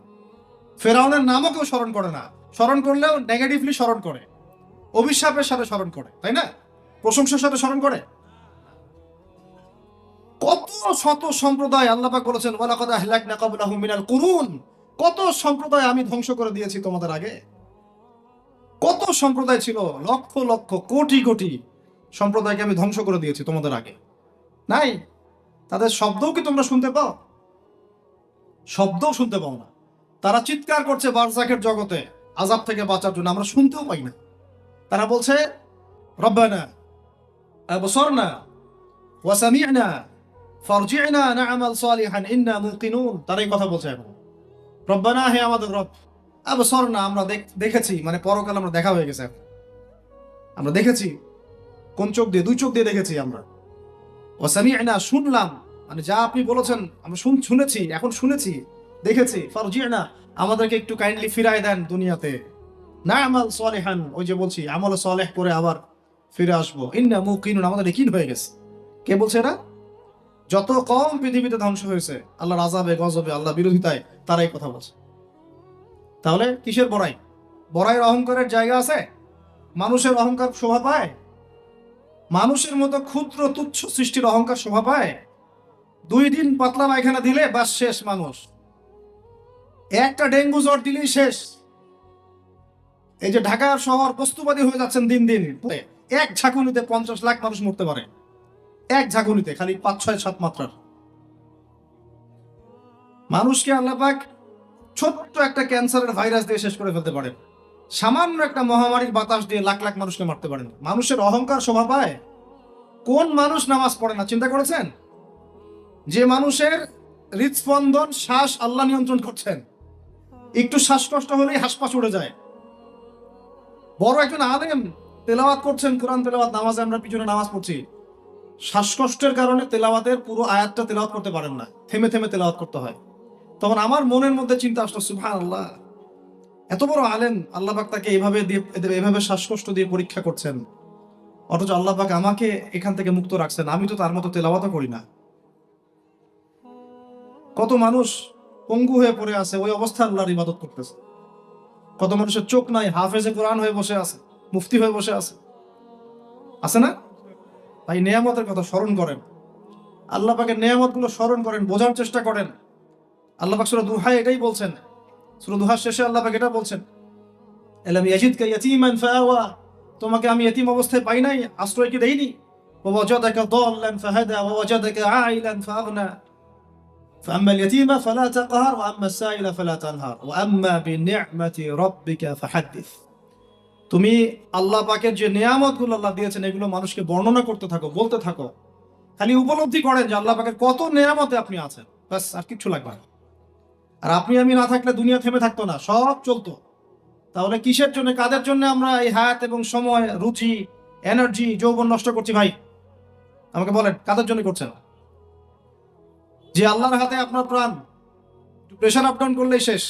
ফেরাউনের নামও কেউ স্মরণ করে না। স্মরণ করলেও নেগেটিভলি স্মরণ করে, অভিশাপের সাথে স্মরণ করে, তাই না? প্রশংসার সাথে স্মরণ করে। কত শত সম্প্রদায় আল্লাহ পাক বলেছেন ওয়ালাকাদ আহলাকনা ক্বাবলাহুম মিনাল কুরুন, কত সম্প্রদায় আমি ধ্বংস করে দিয়েছি তোমাদের আগে। কত সম্প্রদায় ছিল, লক্ষ লক্ষ কোটি কোটি সম্প্রদায়কে আমি ধ্বংস করে দিয়েছি তোমাদের আগে। নাই, তাদের শব্দও কি তোমরা শুনতে পাও? শব্দও শুনতে পাও না। তারা চিৎকার করছে বারজাখের জগতে আযাব থেকে বাঁচার জন্য, আমরা শুনতেও পাই না। তারা বলছে রব্বানা আবসারনা ওয়া সামি'না ফারজি'না না'মাল সালিহান ইন্না মুকিনুন। তারা এই কথা বলছে এখন, রব্বানা, হে আমাদের রব, আবসারনা, আমরা দেখেছি, মানে পরকাল আমরা দেখা হয়ে গেছে, আমরা দেখেছি। কোন চোখ দিয়ে? 2 চোখ দিয়ে দেখেছি আমরা। ওয়া সামি'না, শুনলাম, মানে যা আপনি বলেছেন আমরা শুনেছি, এখন শুনেছি, দেখেছি। ফারজি'না, আমাদেরকে একটু কাইন্ডলি ফিরায় দেন দুনিয়াতে। না'মাল সালিহান, ওই যে বলছি আমল সালেহ করে আবার ফিরে আসবো। ইন্না মুকিনুন, আমাদের ইয়াকিন হয়ে গেছে। কে বলছে এরা? যত কম পৃথিবীতে ধ্বংস হয়েছে আল্লাহর আযাবে, গজবে, আল্লাহ বিরোধিতায়, তারাই কথা বলছে। তাহলে কিসের বড়াই? বড়াইয়ের অহংকারের জায়গা আছে? মানুষের অহংকার শোভা পায়? মানুষের মতো ক্ষুদ্র তুচ্ছ সৃষ্টির অহংকার শোভা পায়? 2 দিন পাতলা পায়খানা দিলে বাস শেষ মানুষ, একটা ডেঙ্গু জ্বর দিলেই শেষ। এই যে ঢাকার শহর বস্তুবাদী হয়ে যাচ্ছেন দিন দিন, এক ঝাঁকুনিতে 50 লাখ মানুষ মরতে পারে, এক ঝাঁকুনিতে, খালি 5, 6, 7 মাত্রার মানুষকে আল্লাহ পাক ছোট্ট একটা ক্যান্সারের ভাইরাস দিয়ে শেষ করে ফেলতে পারেন, সামান্য একটা মহামারীর বাতাস দিয়ে লাখ লাখ মানুষকে মারতে পারেন। মানুষের অহংকার শোভা পায়? কোন মানুষ নামাজ পড়ে না চিন্তা করেছেন? যে মানুষের হৃদস্পন্দন, শ্বাস আল্লাহ নিয়ন্ত্রণ করছেন, একটু শ্বাসকষ্ট হলেই হাসপাস উড়ে যায়। বড় একজন আলেম তেলাওয়াত করছেন, কোরআন তেলাওয়াত, নামাজে আমরা পিছনে নামাজ পড়ছি, শ্বাসকষ্টের কারণে তেলাওয়াতের পুরো আয়াতটা তেলাওয়াত করতে পারেন না, থেমে থেমে তেলাওয়াত করতে হয়। তখন আমার মনের মধ্যে চিন্তা আসলো, সুবহানাল্লাহ, এত বড় আলেম, আল্লাহ পাক তাকে এভাবে শ্বাসকষ্ট দিয়ে পরীক্ষা করছেন, অথচ আল্লাহ পাক আমাকে এখান থেকে মুক্ত রাখছেন, আমি তো তার মতো তেলাওয়াতও করি না। কত মানুষ পঙ্গু হয়ে পড়ে আছে, ওই অবস্থায় আল্লাহর ইবাদত করতেছে। কত মানুষের চোখ নাই, হাফেজে কোরআন হয়ে বসে আছে, মুফতি হয়ে বসে আছে, আছে না? তাই নেয়ামতের কথা স্মরণ করেন, আল্লাহ পাকের নেয়ামত গুলো স্মরণ করেন, বোঝার চেষ্টা করেন। আল্লাহ পাক সূরা দুহায় এটাই বলছেন, সূরা দুহার শেষে আল্লাহ পাক এটা বলছেন, আলাম ইয়াজিদকা ইয়াতীমান ফাআওয়া, তোমাকে আমি ইতিম অবস্থায় পাই নাই, আশ্রয় কি দেইনি? ওয়া ওয়াজাদাকা দাল্লান ফাহাদা ওয়া ওয়াজাদাকা আইলান ফাআগনা فأما اليتيم فلا تقهر وأما السائل فلا تنهر وأما بنعمة ربك فحدث। তুমি আল্লাহ পাকের যে নিয়ামতগুলো আল্লাহ দিয়েছেন এগুলো মানুষকে বর্ণনা করতে থাকো, বলতে থাকো, খালি উপলব্ধি করেন যে আল্লাহ পাকের কত নিয়ামতে আপনি আছেন, ব্যাস, আর কিছু লাগবে না। আর আপনি আমি না থাকলে দুনিয়া থেমে থাকতো না, সব চলতো। তাহলে কিসের জন্য, কাদের জন্য আমরা এই হায়াত এবং সময়, রুচি, এনার্জি, যৌবন নষ্ট করছি ভাই? আমাকে বলেন, কাদের জন্য করছেন? যে আল্লাহর হাতে আপনার প্রাণ, একটু প্রেশার আপ ডাউন করলেই শেষ,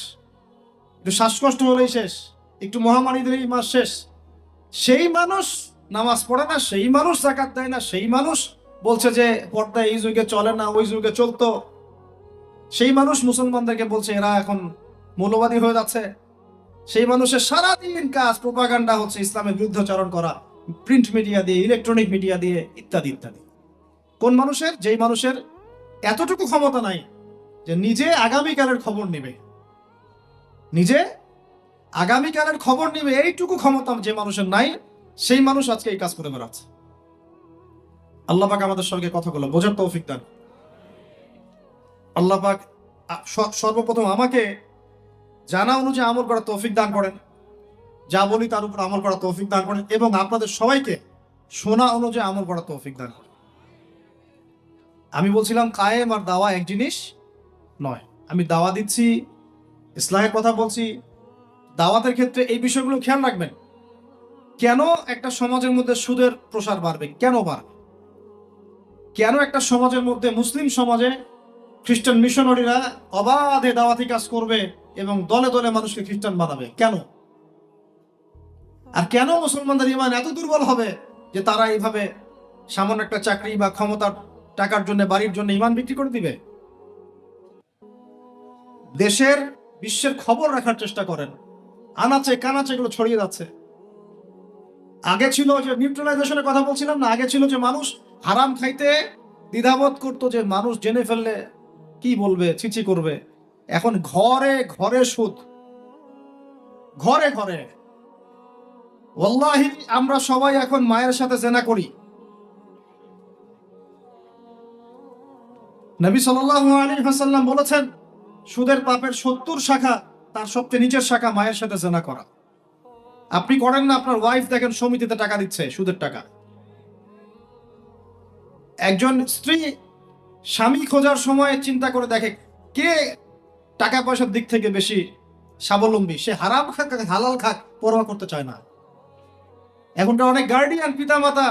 একটু শ্বাসকষ্ট হলেই শেষ, একটু মহামারী দিলেই মাস শেষ। সেই মানুষ নামাজ পড়ে না, সেই মানুষ যাকাত দেয় না, সেই মানুষ বলছে যে পর্দা এই যুগে চলে না, ওই যুগে চলতো। সেই মানুষ মুসলমানদেরকে বলছে এরা এখন মৌলবাদী হয়ে যাচ্ছে। সেই মানুষের সারাদিন কাজ প্রোপাগান্ডা হচ্ছে, ইসলামের বিরুদ্ধাচরণ করা, প্রিন্ট মিডিয়া দিয়ে, ইলেকট্রনিক মিডিয়া দিয়ে, ইত্যাদি ইত্যাদি। কোন মানুষের? যেই মানুষের এতটুকু ক্ষমতা নাই যে নিজে আগামীকালের খবর নেবে, নিজে আগামীকালের খবর নিবে এইটুকু ক্ষমতা যে মানুষের নাই, সেই মানুষ আজকে এই কাজ করে বেড়াচ্ছে। আল্লাহ পাক আমাদের সঙ্গে কথাগুলো বোঝার তৌফিক দান। আল্লাহ পাক সর্বপ্রথম আমাকে জানা অনুযায়ী আমল করার তৌফিক দান করেন, যা বলি তার উপর আমল করার তৌফিক দান করেন, এবং আপনাদের সবাইকে শোনা অনুযায়ী আমল করার তৌফিক দান করেন। আমি বলছিলাম কায়েম আর দাওয়া এক জিনিস নয়। আমি দাওয়া দিচ্ছি, ইসলামের কথা বলছি। দাওয়াতের ক্ষেত্রে এই বিষয়গুলো খেয়াল রাখবেন। কেন একটা সমাজের মধ্যে সুদের প্রসার বাড়বে? কেন বাড়বে? কেন একটা সমাজের মধ্যে, মুসলিম সমাজে খ্রিস্টান মিশনারিরা অবাধে দাওয়াতি কাজ করবে এবং দলে দলে মানুষকে খ্রিস্টান বানাবে? কেন? আর কেন মুসলমানদের ঈমান এত দুর্বল হবে যে তারা এইভাবে সামান্য একটা চাকরি বা ক্ষমতার টাকার জন্য, বাড়ির জন্য ঈমান বিক্রি করে দিবে? দেশের, বিশ্বের খবর রাখার চেষ্টা করেন। আনাচে কানাচে এগুলো ছড়িয়ে যাচ্ছে। আগে ছিল যে নিউট্রালাইজেশনের কথা বলছিলাম না, আগে ছিল যে মানুষ হারাম খাইতে দ্বিধাবোধ করতো, যে মানুষ জেনে ফেললে কি বলবে, ছিছি করবে। এখন ঘরে ঘরে সুদ, ঘরে ঘরে। ওয়াল্লাহি আমরা সবাই এখন মায়ের সাথে জেনা করি। নবী সাল্লাল্লাহু আলাইহি ওয়াসাল্লাম বলেছেন, সুদের পাপের 70 শাখা, তার সবচেয়ে নিচের শাখা মায়ের সাথে জেনা করা। আপনি করেন না? আপনার ওয়াইফ দেখেন সমিতিতে টাকা দিচ্ছে, সুদের টাকা। একজন স্ত্রী স্বামী খোঁজার সময় চিন্তা করে দেখে কে টাকা পয়সার দিক থেকে বেশি স্বাবলম্বী। সে হারাম খাক হালাল খাক পরোয়া করতে চায় না। এখনকার অনেক গার্ডিয়ান, পিতা মাতা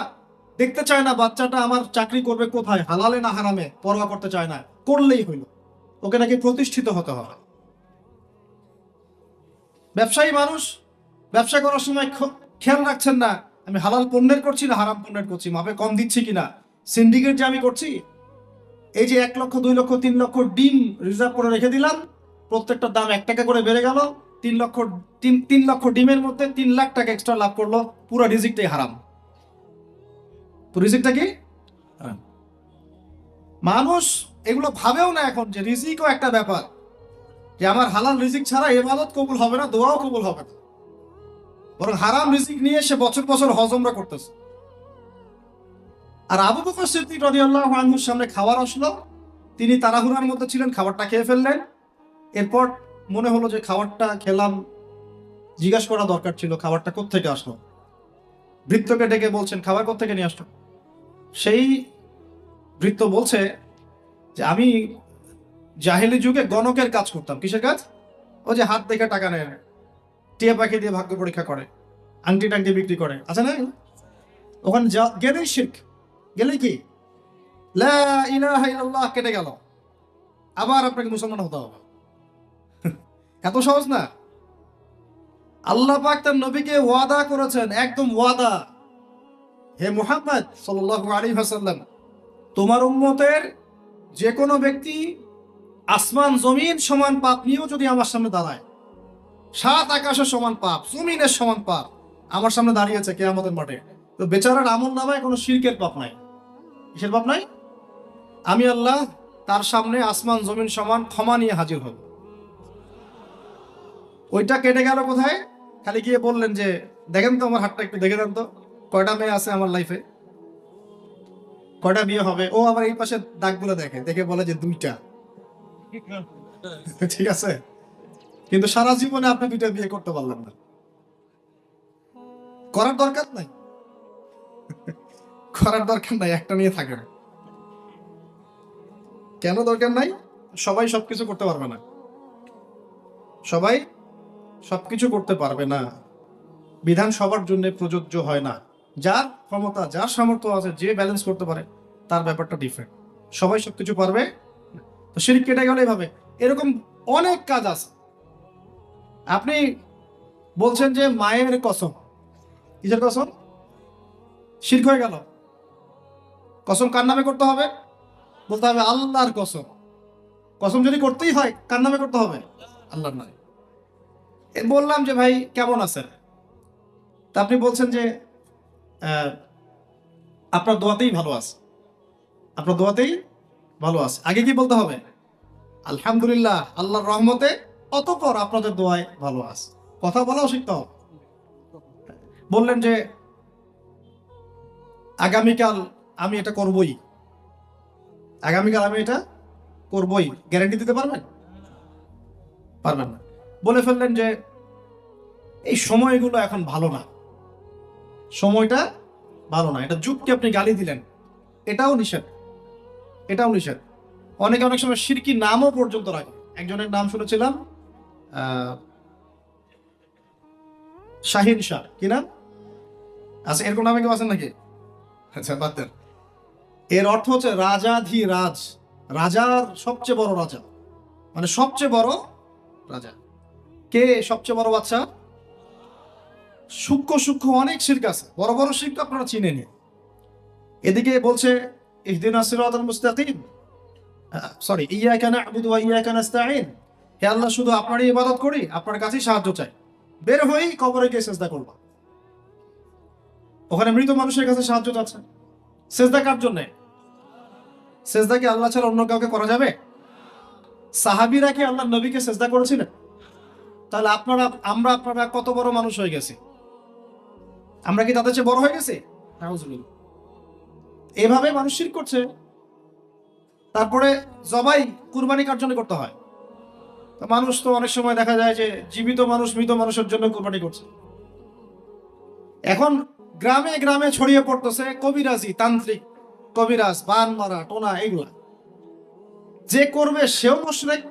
দেখতে চায় না বাচ্চাটা আমার চাকরি করবে কোথায়, হালালে না হারামে, পরোয়া করতে চায় না। করলেই হইল, ওকে নাকি প্রতিষ্ঠিত হতে হবে। ব্যবসায়ী মানুষ ব্যবসা করার সময় খেয়াল রাখছেন না আমি হালাল পণ্যের করছি না হারাম পণ্যের করছি, মাপে কম দিচ্ছি কিনা। সিন্ডিকেট যে আমি করছি, এই যে 1 লক্ষ 2 লক্ষ 3 লক্ষ ডিম রিজার্ভ করে রেখে দিলাম, প্রত্যেকটার দাম 1 টাকা করে বেড়ে গেল, 3 লক্ষ ডিমের মধ্যে 3 লাখ টাকা এক্সট্রা লাভ করলো, পুরো রিজিকটাই হারাম। রিজিকটা কি? মানুষ এগুলো ভাবেও না এখন, যে রিজিকও একটা ব্যাপার, যে আমার হালাল রিজিক ছাড়া ইবাদত কবুল হবে না, দোয়াও কবুল হবে না। বরং হারাম রিজিক নিয়ে সে বছর বছর হজ উমরা করতেছে। আর আবু বকর সিদ্দিক রাদিয়াল্লাহু আনহুর সামনে খাবার আসলো, তিনি তাড়াহুড়ার মধ্যে ছিলেন, খাবারটা খেয়ে ফেললেন। এরপর মনে হলো যে খাবারটা খেলাম, জিজ্ঞাসা করা দরকার ছিল খাবারটা কোত্থেকে আসলো। ভৃত্যকে ডেকে বলছেন খাবার কোত্থেকে নিয়ে আসলো। সেই ভৃত্য বলছে যে আমি জাহেলি যুগে গণকের কাজ করতাম। কিসের কাজ? ও যে হাত দেখে টাকা নেয়, টিয়া পাখি দিয়ে ভাগ্য পরীক্ষা করে, আংটি টাংটি বিক্রি করে, আছে না? ওখানে গেলেই শিরক, গেলেই কি লা ইলাহা ইল্লাল্লাহ কেটে গেল, আবার আপনাকে মুসলমান হতে হবে। এত সহজ না। আল্লাহ পাক তার নবীকে ওয়াদা করেছেন, একদম ওয়াদা, হে মুহাম্মদ সাল্লাল্লাহু আলাইহি ওয়াসাল্লাম, তোমার উম্মতের যে কোনো ব্যক্তি আসমান জমিন সমান পাপ নিয়েও যদি আমার সামনে দাঁড়ায়, 7 আকাশের সমান পাপ, জমিনের সমান পাপ আমার সামনে দাঁড়িয়েছে কিয়ামতের মাঠে, তো বেচারার আমল নামায় কোনো শিরকের পাপ নাই। কিসের পাপ নাই? আমি আল্লাহ তার সামনে আসমান জমিন সমান ক্ষমা নিয়ে হাজির হব। ওইটা কেটে গেল কোথায়? খালি গিয়ে বললেন যে দেখেন তো আমার হাতটা একটু দেখে দেন তো, কয়টা মেয়ে আছে আমার লাইফে, কয়টা বিয়ে হবে। ও আবার এই পাশে দাগগুলো দেখে, দেখে বলে যে 2টা। ঠিক আছে, কিন্তু সারা জীবনে আপনি 2টা বিয়ে করতে পারলেন না। করার দরকার নাই, করার দরকার নাই, একটা নিয়ে থাকেন। কেন দরকার নাই? সবাই সবকিছু করতে পারবে না, সবাই সবকিছু করতে পারবে না। বিধান সবার জন্য প্রযোজ্য হয় না। যার ক্ষমতা, যার সামর্থ্য আছে, যে ব্যালেন্স করতে পারে, তার ব্যাপারটা ডিফারেন্ট। সবাই সবকিছু পারবে তো শিরক কেটে গেল এভাবে। এরকম অনেক কাজ আছে। আপনি বলছেন যে মায়ের কসম, কিসের কসম? শিরক হয়ে গেল। কসম কার নামে করতে হবে? বলতে হবে আল্লাহর কসম। কসম যদি করতেই হয় কার নামে করতে হবে? আল্লাহর নামে। বললাম যে ভাই কেমন আছেন, তা আপনি বলছেন যে আপনার দোয়াতেই ভালো আছে, আপনার দোয়াতেই ভালো আছে। আগে কি বলতে হবে? আলহামদুলিল্লাহ, আল্লাহর রহমতে, অতঃপর আপনাদের দোয়ায় ভালো আছে। কথা বলাও শিখতে হবে। বললেন যে আগামীকাল আমি এটা করবই, আগামীকাল আমি এটা করবই, গ্যারান্টি দিতে পারবেন? পারবেন না। বলে ফেললেন যে এই সময়গুলো এখন ভালো না, সময়টা ভালো না, এটা যুগকে আপনি গালি দিলেন, এটাও নিষেধ, এটাও নিষেধ। অনেকে অনেক সময় শিরকি নামও পর্যন্ত রাখে। একজনের নাম শুনেছিলাম শাহিন শাহ, কি নাম? আচ্ছা, এরকম নামে কেউ আছেন নাকি? আচ্ছা, বাদ দেন। এর অর্থ হচ্ছে রাজাধিরাজ, রাজার সবচেয়ে বড় রাজা, মানে সবচেয়ে বড় রাজা। কে সবচেয়ে বড় বাচ্চা? সূক্ষ্ম সূক্ষ্ম অনেক শিরক আছে, বড় বড় শিরক আপনারা চিনে নিন। এদিকে বলছে ইহদিনাস সিরাতাল মুস্তাকিম, সরি, ইয়াকা না'বুদু ওয়া ইয়াকা নাস্তাঈন, হে আল্লাহ শুধু আপনারই ইবাদত করি, আপনার কাছেই সাহায্য চাই। বের হয়েই কবরে গিয়ে সিজদা করবা, ওখানে মৃত মানুষের কাছে সাহায্য চাচ্ছে। সিজদা কার জন্য? সিজদা কি আল্লাহ ছাড়া অন্য কাউকে করা যাবে? সাহাবীরা কি আল্লাহর নবীকে সিজদা করেছিলেন? তাহলে আপনারা কত বড় মানুষ হয়ে গেছি? আমরা কি তাদের চেয়ে বড় হয়ে গেছি? নাউজুবিল্লাহ। এভাবে মানুষ শিরক করছে। তারপরে জবাই কুরবানি কার জন্য করতে হয়? তো মানুষ তো অনেক সময় দেখা যায় যে জীবিত মানুষ মৃত মানুষের জন্য কুরবানি করছে। এখন গ্রামে গ্রামে ছড়িয়ে পড়তেছে কবিরাজি, তান্ত্রিক, কবিরাজ, বান মারা, টোনা, এগুলা। যে করবে সেও মুশরিক,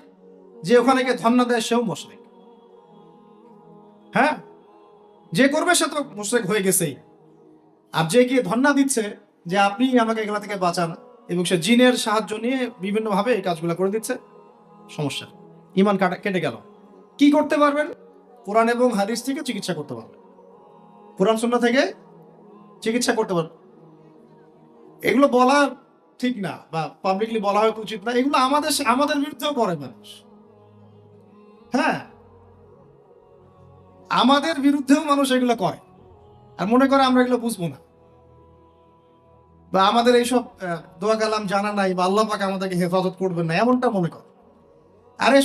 যে ওখানে গিয়ে ধন্না দেয় সেও মুশরিক। হ্যাঁ, যে করবে সে তো মুশরিক হয়ে গেছেই। আর যে গিয়ে ধন্না দিচ্ছে যে আপনি আমাকে এগুলা থেকে বাঁচান, এবং সে জিনের সাহায্য নিয়ে বিভিন্ন ভাবে এই কাজগুলো করে দিচ্ছে, সমস্যা, ঈমান কেটে গেল। কি করতে পারবেন? কোরআন এবং হাদিস থেকে চিকিৎসা করতে পারবেন, কোরআন সুন্নাহ থেকে চিকিৎসা করতে পারবেন। এগুলো বলা ঠিক না, বা পাবলিকলি বলা হয়তো উচিত না। এগুলো আমাদের বিরুদ্ধেও করে মানুষ। হ্যাঁ, আমাদের বিরুদ্ধেও মানুষ এগুলো করে, আর মনে করে আমরা এগুলো বুঝবো না, বা আমাদের এইসব দোয়া কালাম জানা নাই, বা আল্লাহ পাক আমাদেরকে হেফাজত করবেন না, এমনটা মনে করে। আরে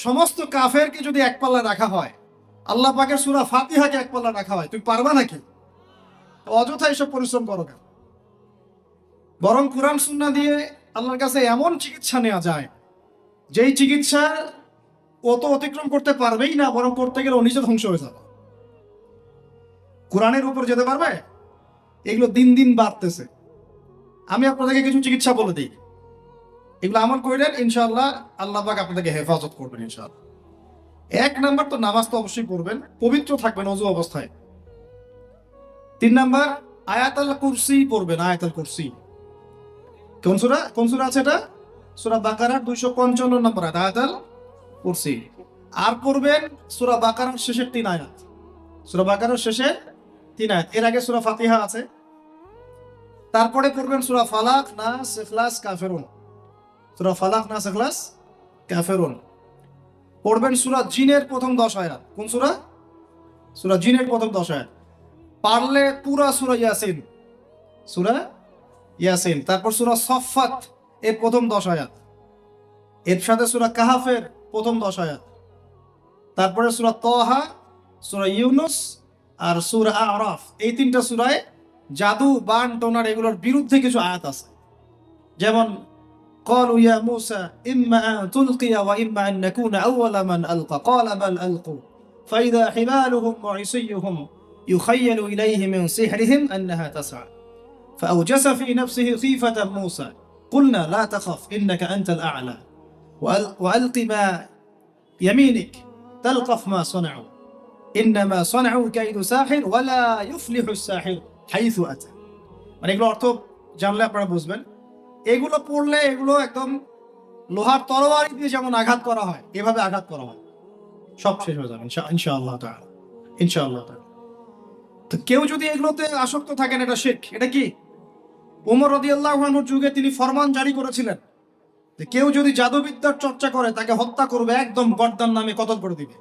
সমস্ত কাফেরকে যদি এক পাল্লা রাখা হয়, আল্লাহ পাকের সূরা ফাতিহাকে এক পাল্লা রাখা হয়, তুমি পারবা নাকি? অযথা এসব পরিশ্রম করো কেন? বরং কোরআন সুন্নাহ দিয়ে আল্লাহর কাছে এমন চিকিৎসা নেওয়া যায়, যেই চিকিৎসা ও তো অতিক্রম করতে পারবেই না, বরং করতে গেলে ও নিজে ধ্বংস হয়ে যাবে। কোরআনের উপর যেতে পারবে? এগুলো দিন দিন বাড়তেছে। আমি আপনাদেরকে কিছু চিকিৎসা বলে দিই, এগুলো আমল করলেন ইনশাআল্লাহ আল্লাহ পাক আপনাদেরকে হেফাজত করবেন ইনশাআল্লাহ। 1 নাম্বার তো নামাজ তো অবশ্যই পড়বেন, পবিত্র থাকবেন ওযু অবস্থায়। 3 নাম্বার আয়াতুল কুরসি পড়বেন, আয়াতুল কুরসি। কোন সূরা আছে এটা? সূরা বাকারার 255 নম্বর আয়াত, আয়াতুল কুরসি। আর পড়বেন সূরা বাকারার শেষের 3 আয়াত, সূরা বাকারার শেষের 3 আয়াত। এর আগে সূরা ফাতিহা আছে। তারপরে পড়বেন সূরা ফালাক, নাস, ইখলাস, কাফিরুন। সূরা ফালাক, নাস, ইখলাস, কাফিরুন। পড়বেন সূরা জিনের প্রথম 10 আয়াত। কোন সূরা? সূরা জিনের প্রথম 10 আয়াত। পারলে পুরা সূরা ইয়াসিন, সূরা ইয়াসিন। তারপর সূরা সফফাত এর প্রথম 10 আয়াত, এর সাথে সূরা কাহাফের প্রথম 10 আয়াত। তারপরে সূরা তাহা, সূরা ইউনুস আর সূরা আরাফ। এই 3টা সূরায় জাদু, বান, টোনার এগুলোর বিরুদ্ধে কিছু আয়াত আছে। যেমন قالوا يا موسى إما أن تلقي وإما أن نكون أول من ألقى قال بل ألقوا فإذا حبالهم وعصيهم يخيل إليه من سحرهم أنها تسعى فأوجس في نفسه خيفة موسى قلنا لا تخف إنك أنت الأعلى وألق ما يمينك تلقف ما صنعوا إنما صنعوا كيد ساحر ولا يفلح الساحر حيث أتى। মানে এগুলো অর্থ জানলে আপনারা বুঝবেন। এগুলো পড়লে এগুলো একদম লোহার তরবারি দিয়ে যেমন আঘাত করা হয়, এভাবে আঘাত করা হয়, সব শেষ হয়ে যাবে ইনশাআল্লাহ তাআলা, ইনশাআল্লাহ তাআলা। তো কেউ যদি এগুলোতে আসক্ত থাকেন, এটা শিরক। এটা কি? ওমর রাদিয়াল্লাহু আনহুর যুগে তিনি ফরমান জারি করেছিলেন যে কেউ যদি জাদুবিদ্যার চর্চা করে তাকে হত্যা করবে, একদম গর্দান নামে কতল করে দিবে।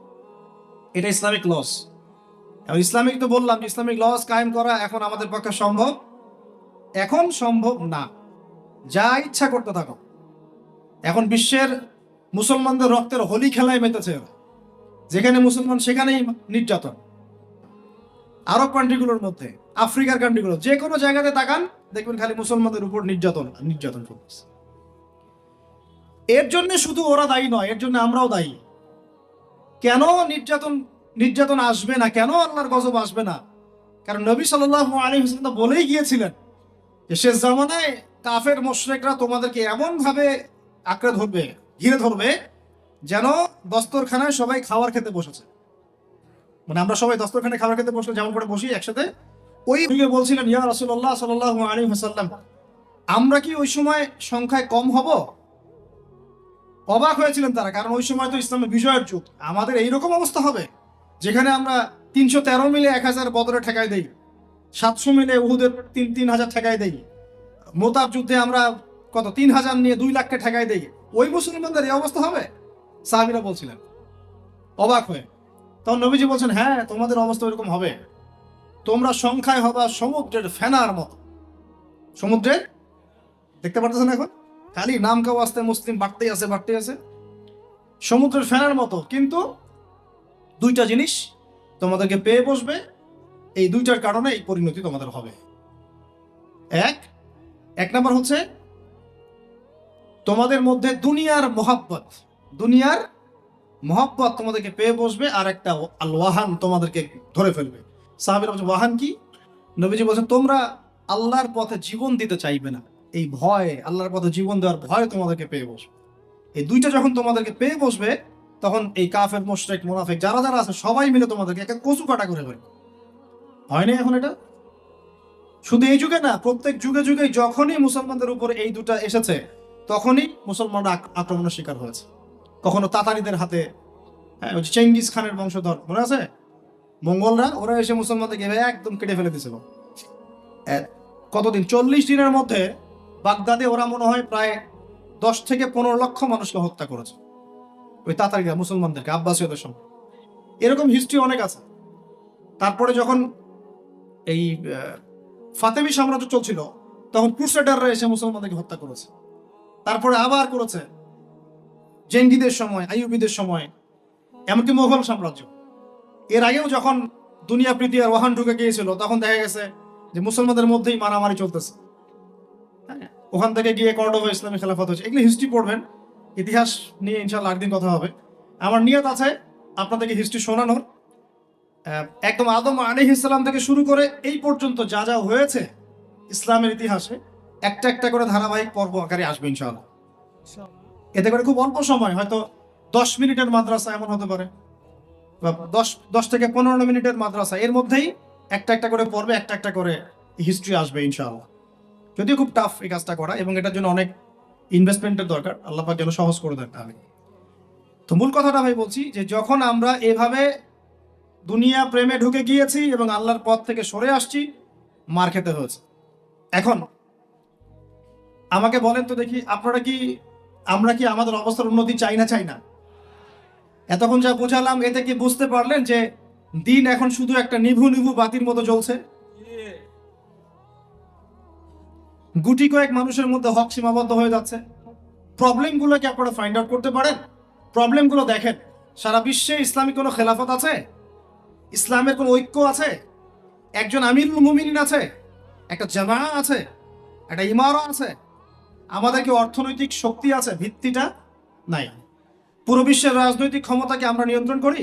এটা ইসলামিক লস। ইসলামিক তো বললাম, ইসলামিক লস কায়েম করা এখন আমাদের পক্ষে সম্ভব, এখন সম্ভব না। যা ইচ্ছা করতে থাকো। এখন বিশ্বের মুসলমানদের রক্তের হোলি খেলায় মেতেছে। যেখানে মুসলমান সেখানেই নির্যাতন। আরব কান্ট্রিগুলোর মধ্যে, আফ্রিকার কান্ট্রিগুলো, যে কোনো জায়গাতে তাকান দেখবেন খালি মুসলমানদের উপর নির্যাতন নির্যাতন চলতেছে। এর জন্য শুধু ওরা দায়ী নয়, এর জন্য আমরাও দায়ী। কেন নির্যাতন আসবে না, কেন আল্লাহর গজব আসবে না? কারণ নবী সাল্লাল্লাহু আলাইহি ওয়াসাল্লাম বলেই গিয়েছিলেন যে শেষ জামানায় কাফের মুশরিকরা তোমাদেরকে এমন ভাবে আঁকড়ে ধরবে, ঘিরে ধরবে, যেন দস্তরখানায় সবাই খাবার খেতে বসেছে। মানে আমরা সবাই দস্তরখানায় খাবার খেতে বসলে যেমন করে বসি একসাথে, ওই যুগে বলছিলেন ইয়া রাসূলুল্লাহ সাল্লাল্লাহু আলাইহি ওয়াসাল্লাম, আমরা কি ওই সময় সংখ্যায় কম হব? অবাক হয়েছিলেন তারা, কারণ ওই সময় তো ইসলামের বিজয়ের যুগ। আমাদের এইরকম অবস্থা হবে যেখানে আমরা 313 মিলে 1000 বদরে ঠেকাই দেই, 700 মিলে উহুদের 3000 ঠেকাই দেই, মোতাব যুদ্ধে আমরা কত 3000 নিয়ে 2 লাখকে ঠেকাই দেই। ওই মুসলমানদের এই অবস্থা হবে? সাহাবীরা বলছিলেন অবাক হয়ে। তখন নবীজি বলছেন, হ্যাঁ তোমাদের অবস্থা এরকম হবে, তোমরা সংখ্যায় হবা সমুদ্রের ফেনার মতো। সমুদ্রের, দেখতে পারতেছেন এখন খালি নাম কাও আসতে মুসলিম বাড়তেই আছে। সমুদ্রের ফেনার মতো, কিন্তু দুইটা জিনিস তোমাদেরকে পেয়ে বসবে, এই দুইটার কারণে এই পরিণতি তোমাদের হবে। এক নাম্বার হচ্ছে তোমাদের মধ্যে দুনিয়ার মহব্বত তোমাদেরকে পেয়ে বসবে, আর একটা আল ওয়াহান তোমাদেরকে ধরে ফেলবে। সাহাবীরা বলছে ওয়াহান কি? নবীজি বলছেন তোমরা আল্লাহর পথে জীবন দিতে চাইবে না, এই ভয়, আল্লাহর পথে জীবন দেওয়ার ভয় তোমাদেরকে পেয়ে বসবে। এই দুইটা যখন তোমাদেরকে পেয়ে বসবে, তখন এই কাফের মুশরিক মুনাফিক যারা যারা আছে সবাই মিলে তোমাদেরকে একটা কচু কাটা করে ফেলবে। হয়নি এখন এটা? শুধু এই যুগে না, প্রত্যেক যুগে যুগে যখনই মুসলমানদের উপর এই দুটা এসেছে, তখনই মুসলমানরা আক্রমণের শিকার হয়েছে। কখনো তাতারিদের হাতে, হ্যাঁ ওই চেঙ্গিস খানের বংশধর মনে আছে, মঙ্গলরা, ওরা এসে মুসলমানদেরকে একদম কেটে ফেলে দিয়েছিল। কতদিন, 40 দিনের মধ্যে বাগদাদে ওরা মনে হয় প্রায় 10 থেকে 15 লক্ষ মানুষকে হত্যা করেছে, ওই তাতারিরা মুসলমানদেরকে, আব্বাসীয়দের সঙ্গে। এরকম হিস্ট্রি অনেক আছে। তারপরে যখন এই ফাতেমি সাম্রাজ্য চলছিল, তখন ক্রুসেডাররা এসে মুসলমানদেরকে হত্যা করেছে। তারপরে আবার করেছে জেঙ্গিদের সময়, আইয়ুবীদের সময়, এমনকি মোগল সাম্রাজ্য। এর আগেও যখন দুনিয়া প্রীতি আর ওয়াহান ঢুকে গিয়েছিল, তখন দেখা গেছে যে মুসলমানদের মধ্যেই মারামারি চলতেছে। ওখান থেকে গিয়ে কর্ডোবা ইসলামী খেলাফত হয়েছে। এগুলি হিস্ট্রি পড়বেন, ইতিহাস নিয়ে ইনশাল্লাহ একদিন কথা হবে। আমার নিয়ত আছে আপনাদেরকে হিস্ট্রি শোনানোর, একদম আদম আলাইহিস সালাম থেকে শুরু করে এই পর্যন্ত যা যা হয়েছে ইসলামের ইতিহাসে, একটা একটা করে ধারাবাহিক পর্ব আকারে আসবে ইনশাআল্লাহ। এতে করে খুব অল্প সময়, হয়তো 10 মিনিটের মাদ্রাসা এমন হতে পারে, বা 10 থেকে 15 মিনিটের মাদ্রাসা, এর মধ্যেই একটা একটা করে পর্বে একটা একটা করে হিস্ট্রি আসবে ইনশাআল্লাহ। যদিও খুব টাফ এই কাজটা করা, এবং এটার জন্য অনেক ইনভেস্টমেন্টের দরকার, আল্লাহ পাক যেন সহজ করে দেন। আমি তো মূল কথাটা ভাই বলছি যে যখন আমরা এভাবে দুনিয়া প্রেমে ঢুকে গিয়েছি এবং আল্লাহর পথ থেকে সরে আসছি, মার খেতে হয়েছে। এখন আমাকে বলেন তো দেখি, আমরা কি আমাদের অবস্থার উন্নতি চাই না? এতক্ষণ যা বোঝালাম, এতে কি বুঝতে পারলেন যে দিন এখন শুধু একটা নিভু নিভু বাতির মতো জ্বলছে? গুটি কয়েক মানুষের মধ্যে হক সীমাবদ্ধ হয়ে যাচ্ছে। প্রবলেমগুলো কি আপনারা ফাইন্ড আউট করতে পারেন? প্রবলেমগুলো দেখেন। সারা বিশ্বে ইসলামিক কোনো খেলাফত আছে? ইসলামের কোনো ঐক্য আছে? একজন আমিরুল মুমিনিন আছে? একটা জামাআত আছে? একটা ইমারা আছে? আমাদের কি অর্থনৈতিক শক্তি আছে? ভিত্তিটা নাই। পুরো বিশ্বের রাজনৈতিক ক্ষমতাকে আমরা নিয়ন্ত্রণ করি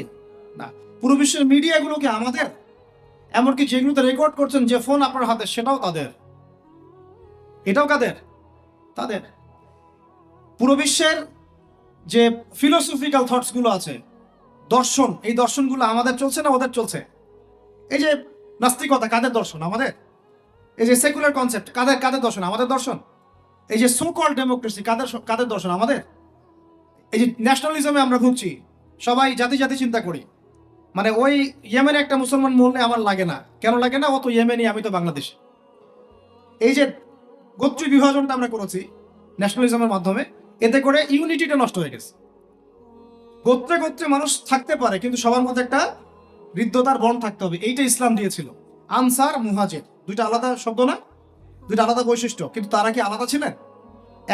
না। পুরো বিশ্বের মিডিয়াগুলোকে আমাদের, এমনকি যেগুলোতে রেকর্ড করছেন, যে ফোন আপনার হাতে, সেটাও তাদের। এটাও কাদের? তাদের। পুরো বিশ্বের যে ফিলোসফিক্যাল থটস গুলো আছে, দর্শন, এই দর্শনগুলো আমাদের চলছে না ওদের চলছে? এই যে নাস্তিকতা, কাদের দর্শন? আমাদের। এই যে সেকুলার কনসেপ্ট, কাদের দর্শন? আমাদের দর্শন। এই যে সো কল্ড ডেমোক্রেসি, কাদের দর্শন? আমাদের। এই যে ন্যাশনালিজমে আমরা ভুগছি, সবাই জাতি চিন্তা করি, মানে ওই ইয়েমেনে একটা মুসলমান মরলে আমার লাগে না। কেন লাগে না? ও তো ইয়েমেনি, আমি তো বাংলাদেশ। এই যে গোত্রীয় বিভাজনটা আমরা করেছি ন্যাশনালিজমের মাধ্যমে, এতে করে ইউনিটিটা নষ্ট হয়ে গেছে। গোত্রে মানুষ থাকতে পারে, কিন্তু সবার মধ্যে একটা হৃদ্যতার বন্ড থাকতে হবে। এইটা ইসলাম দিয়েছিল। আনসার, মুহাজির, দুইটা আলাদা শব্দ না, দুইটা আলাদা বৈশিষ্ট্য, কিন্তু তারা কি আলাদা ছিলেন?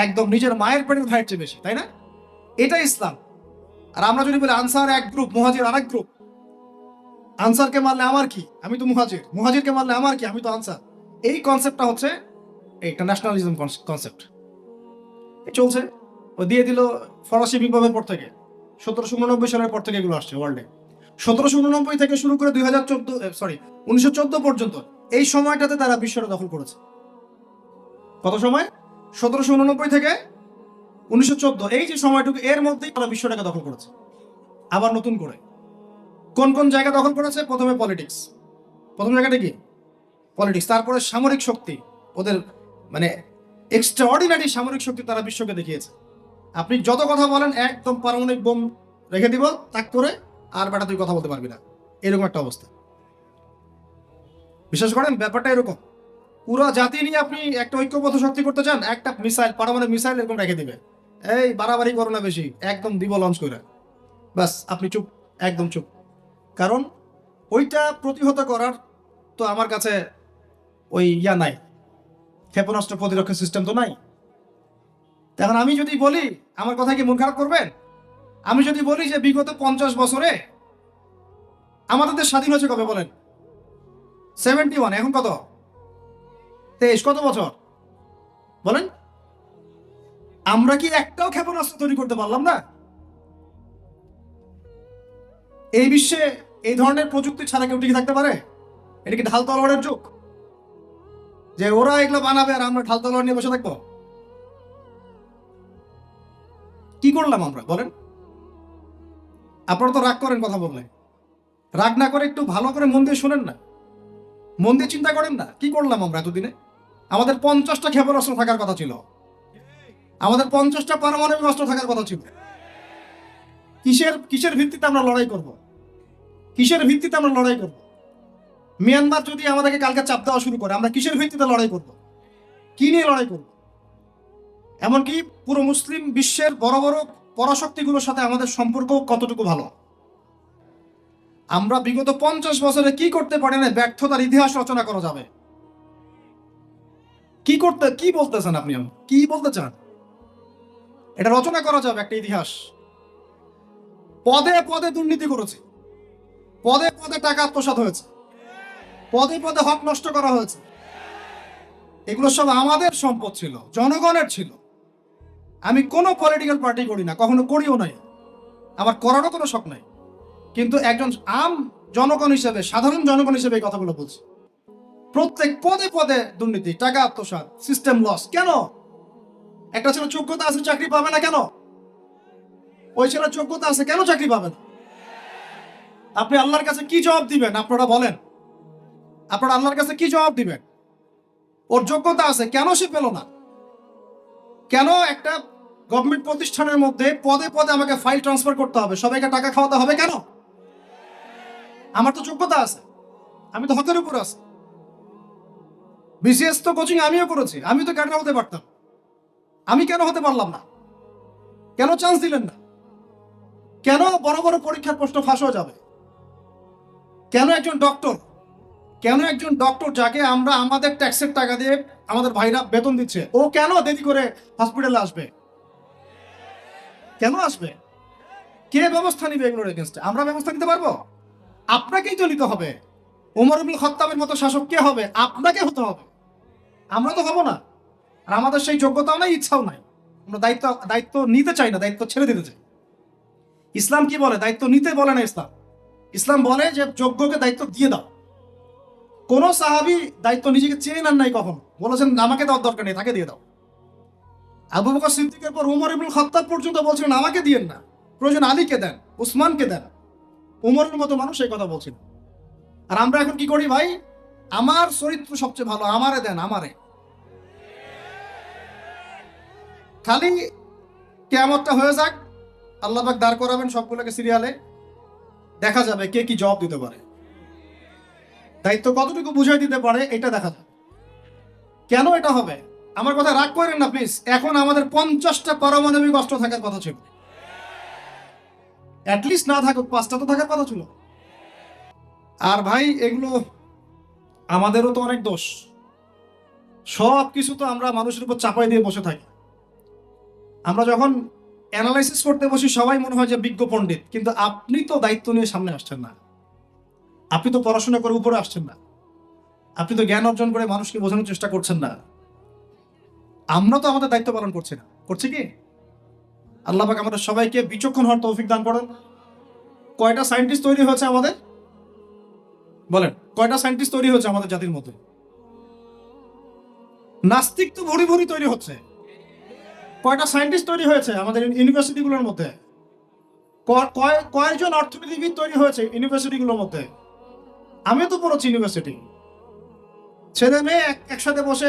একদম নিজের মায়ের পেটের ভাইয়ের চেয়ে বেশি, তাই না? এটা ইসলাম। আর আমরা যদি বলি আনসার এক গ্রুপ, মুহাজির আরেক গ্রুপ, আনসারকে মারলে আমার কি, আমি তো মুহাজির, মুহাজিরকে মারলে আমার কি, আমি তো আনসার, এই কনসেপ্টটা হচ্ছে একটা ন্যাশনালিজম কনসেপ্ট চলছে। ও দিয়ে দিল ফরাসি বিপ্লবের পর থেকে, 1789 সালের পর থেকে এগুলো আসছে ওয়ার্ল্ডে। 1789 থেকে শুরু করে 1914 পর্যন্ত এই সময়টাতে তারা বিশ্বটা দখল করেছে। কত সময়? 1789 থেকে 1914, এই যে সময়টুকু, এর মধ্যেই তারা বিশ্বটাকে দখল করেছে। আবার নতুন করে কোন কোন জায়গা দখল করেছে? প্রথমে পলিটিক্স, প্রথম জায়গাটা কি? পলিটিক্স। তারপরে সামরিক শক্তি, ওদের মানে এক্সট্রাঅর্ডিনারি সামরিক শক্তি তারা বিশ্বকে দেখিয়েছে। আপনি যত কথা বলেন, একদম পারমাণবিক বোম রেখে দিব তাক করে, আর বেটা তুই কথা বলতে পারবি না, এরকম একটা অবস্থা। বিশ্বাস করেন ব্যাপারটা এরকম। পুরো জাতি নিয়ে আপনি একটা ঐক্যবদ্ধ শক্তি করতে চান, একটা মিসাইল, পারমাণবিক মিসাইল এরকম রেখে দিবে, এই বাড়াবাড়ি করো না বেশি, একদম দিব লঞ্চ করে, বাস আপনি চুপ, একদম চুপ। কারণ ওইটা প্রতিহত করার তো আমার কাছে ওই নাই, ক্ষেপণাস্ত্র প্রতিরক্ষা সিস্টেম তো নাই। এখন আমি যদি বলি, আমার কথা কি মন খারাপ করবেন? আমি যদি বলি যে বিগত 50 বছরে আমাদের দেশ স্বাধীন হয়েছে কবে বলেন? 71, এখন কত? 23, কত বছর বলেন? আমরা কি একটাও ক্ষেপণাস্ত্র তৈরি করতে পারলাম না? এই বিশ্বে এই ধরনের প্রযুক্তি ছাড়া কেউ টিকে থাকতে পারে? এটা কি ঢাল তলোয়ারের যুগ, যে ওরা এগুলো বানাবে আর আমরা ঢাল তলোয়ার নিয়ে বসে থাকবো? কি করলাম আমরা বলেন? আপনারা তো রাগ করেন কথা বললে, রাগ না করে একটু ভালো করে মন দিয়ে শোনেন না, মন দিয়ে চিন্তা করেন না, কি করলাম আমরা এতদিনে? আমাদের 50টা ক্ষেপণাস্ত্র থাকার কথা ছিল, আমাদের 50টা পারমাণবিক অস্ত্র থাকার কথা ছিল। কিসের ভিত্তিতে আমরা লড়াই করব? কিসের ভিত্তিতে আমরা লড়াই করব? মিয়ানমার যদি আমাদেরকে কালকে চাপ দেওয়া শুরু করে, আমরা কিসের ভিত্তিতে লড়াই করব? কি নিয়ে লড়াই করব? এমনকি পুরো মুসলিম বিশ্বের বড় বড় পরাশক্তিগুলোর সাথে আমাদের সম্পর্ক কতটুকু ভালো? আমরা বিগত 50 বছরে কি করতে পারি না, ব্যর্থতার ইতিহাস রচনা করা যাবে। কি বলতেছেন আপনি? কি বলতে চান? এটা রচনা করা যাবে একটা ইতিহাস। পদে পদে দুর্নীতি করেছে, পদে পদে টাকা আত্মসাৎ হয়েছে, পদে পদে হক নষ্ট করা হয়েছে। এগুলো সব আমাদের সম্পদ ছিল, জনগণের ছিল। আমি কোনো পলিটিক্যাল পার্টি করি না, কখনো করিও নাই, আমার করারও কোনো শখ নাই। কিন্তু একজন জনগণ হিসেবে, সাধারণ জনগণ হিসেবে এই কথাগুলো বলছি। প্রত্যেক পদে পদে দুর্নীতি, টাকা আত্মসাৎ, সিস্টেম লস। কেন? একটা ছেলে যোগ্যতা আছে, চাকরি পাবে না কেন? ওই ছেলের যোগ্যতা আছে, কেন চাকরি পাবে না? আপনি আল্লাহর কাছে কি জবাব দিবেন? আপনারা বলেন, আপনারা আল্লাহর কাছে কি জবাব দিবেন? ওর যোগ্যতা আছে, কেন সে পেল না? কেন একটা গভর্নমেন্ট প্রতিষ্ঠানের মধ্যে পদে পদে আমাকে ফাইল ট্রান্সফার করতে হবে, সবাইকে টাকা খাওয়াতে হবে কেন? আমার তো যোগ্যতা আছে, আমি তো হকের উপর আছি। বিসিএস তো কোচিং আমিও করেছি, আমি তো ক্যাডার হতে পারতাম, আমি কেন হতে পারলাম না? কেন চান্স দিলেন না? কেন বড় বড় পরীক্ষার প্রশ্ন ফাঁস হয়ে যাবে? কেন একজন ডক্টর যাকে আমরা আমাদের ট্যাক্সের টাকা দিয়ে আমাদের ভাইরা বেতন দিচ্ছে, ও কেন দেরি করে হসপিটালে আসবে? কেন আসবে? কে ব্যবস্থা নিবে এগুলোর এগেইনস্টে? আমরা ব্যবস্থা নিতে পারবো? আপনাকেই তো নিতে হবে। ওমর ইবনুল খাত্তাবের মতো শাসক কে হবে? আপনাকে হতে হবে, আমরা তো হব না। আর আমাদের সেই যোগ্যতাও নাই, ইচ্ছাও নাই। আমরা দায়িত্ব নিতে চাই না, দায়িত্ব ছেড়ে দিতে চাই। ইসলাম কি বলে? দায়িত্ব নিতে বলে না ইসলাম। ইসলাম বলে যে যোগ্যকে দায়িত্ব দিয়ে দাও। কোন সাহাবী দায়িত্ব নিজেকে চেয়ে নেন নাই কখনো, বলেছেন আমাকে দেওয়ার দরকার নেই, তাকে দিয়ে দাও। আবু বকর সিদ্দিকের পর ওমর ইবনুল খাত্তাব পর্যন্ত বলছিলেন আমাকে দিয়েন না, প্রয়োজন আলীকে দেন, উসমানকে দেন। ওমরের মতো মানুষ এই কথা বলছেন। আর আমরা এখন কি করি ভাই? আমার চরিত্র সবচেয়ে ভালো, আমারে দেন, আমারে। খালি কিয়ামতটা হয়ে যাক, আল্লাহ পাক দাঁড় করাবেন সবগুলোকে সিরিয়ালে, দেখা যাবে কে কি জবাব দিতে পারে, দায়িত্ব কতটুকু বুঝাই দিতে পারে, এটা দেখা যাবে। কেন এটা হবে? আমার কথা রাগ করেন না প্লিজ। এখন আমাদের 50টা পারমাণবিক অস্ত্র থাকার কথা ছিল, অ্যাটলিস্ট না থাকুক 5টা তো থাকার কথা ছিল। আর ভাই এগুলো আমাদেরও তো অনেক দোষ, সব কিছু তো আমরা মানুষের উপর চাপাই দিয়ে বসে থাকি। আমরা যখন অ্যানালাইসিস করতে বসি সবাই মনে হয় যে বিজ্ঞ পণ্ডিত, কিন্তু আপনি তো দায়িত্ব নিয়ে সামনে আসছেন না, আপনি তো পড়াশোনা করে উপরে আসছেন না, আপনি তো জ্ঞান অর্জন করে মানুষকে বোঝানোর চেষ্টা করছেন না। আমরা তো আমাদের দায়িত্ব পালন করছি না, করছি কি? আল্লাহ পাক আমাদের সবাইকে বিচক্ষণ হওয়ার তৌফিক দান করেন। কয়টা সায়েন্টিস্ট তৈরি হয়েছে আমাদের, বলেন কয়টা সায়েন্টিস্ট তৈরি হয়েছে আমাদের জাতির মধ্যে? নাস্তিক তো ভরি ভরি তৈরি হচ্ছে। কয়টা সায়েন্টিস্ট তৈরি হয়েছে আমাদের ইউনিভার্সিটিগুলোর মধ্যে? কয়জন অর্থনীতিবিদ তৈরি হয়েছে ইউনিভার্সিটিগুলোর মধ্যে? আমিও তো পড়েছি ইউনিভার্সিটি। ছেলে মেয়ে একসাথে বসে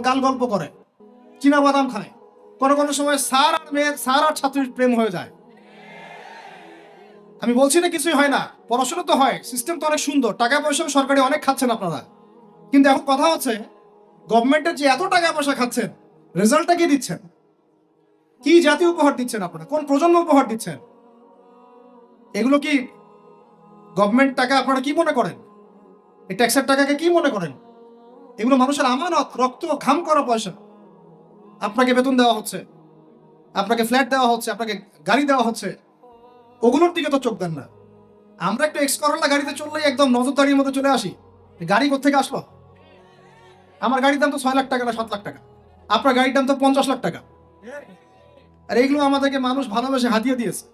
গাল গল্প করে, চীনা বাদাম খায়, কোনো কোনো সময় স্যার আর মেয়ে, স্যার আর ছাত্রীর প্রেম হয়ে যায়। আমি বলছি না কিছুই হয় না, পড়াশোনা তো হয়, সিস্টেম তো অনেক সুন্দর, টাকা পয়সাও সরকারি অনেক খাচ্ছেন আপনারা। কিন্তু এখন কথা হচ্ছে গভর্নমেন্টের যে এত টাকা পয়সা খাচ্ছেন, রেজাল্টটা কি দিচ্ছেন? কি জাতি উপহার দিচ্ছেন আপনারা? কোন প্রজন্ম উপহার দিচ্ছেন? এগুলো কি গভর্নমেন্ট টাকা আপনারা কি মনে করেন? এই ট্যাক্সের টাকাকে কি মনে করেন? এগুলো মানুষের আমানত, রক্ত ঘাম করা পয়সা। আপনাকে বেতন দেওয়া হচ্ছে, আপনাকে ফ্ল্যাট দেওয়া হচ্ছে, আপনাকে গাড়ি দেওয়া হচ্ছে, ওগুলোর দিকে তো চোখ দেন না। আমরা একটু এক্স করোলা গাড়িতে চললেই একদম নজরদারির মধ্যে চলে আসি। গাড়ি কোথেকে আসলো? আমার গাড়ির দাম তো 6 লাখ টাকা না 7 লাখ টাকা, আপনার গাড়ির দাম তো 50 লাখ টাকা। আর এইগুলো আমাদেরকে মানুষ ভালোবেসে হাতিয়ে দিয়েছে।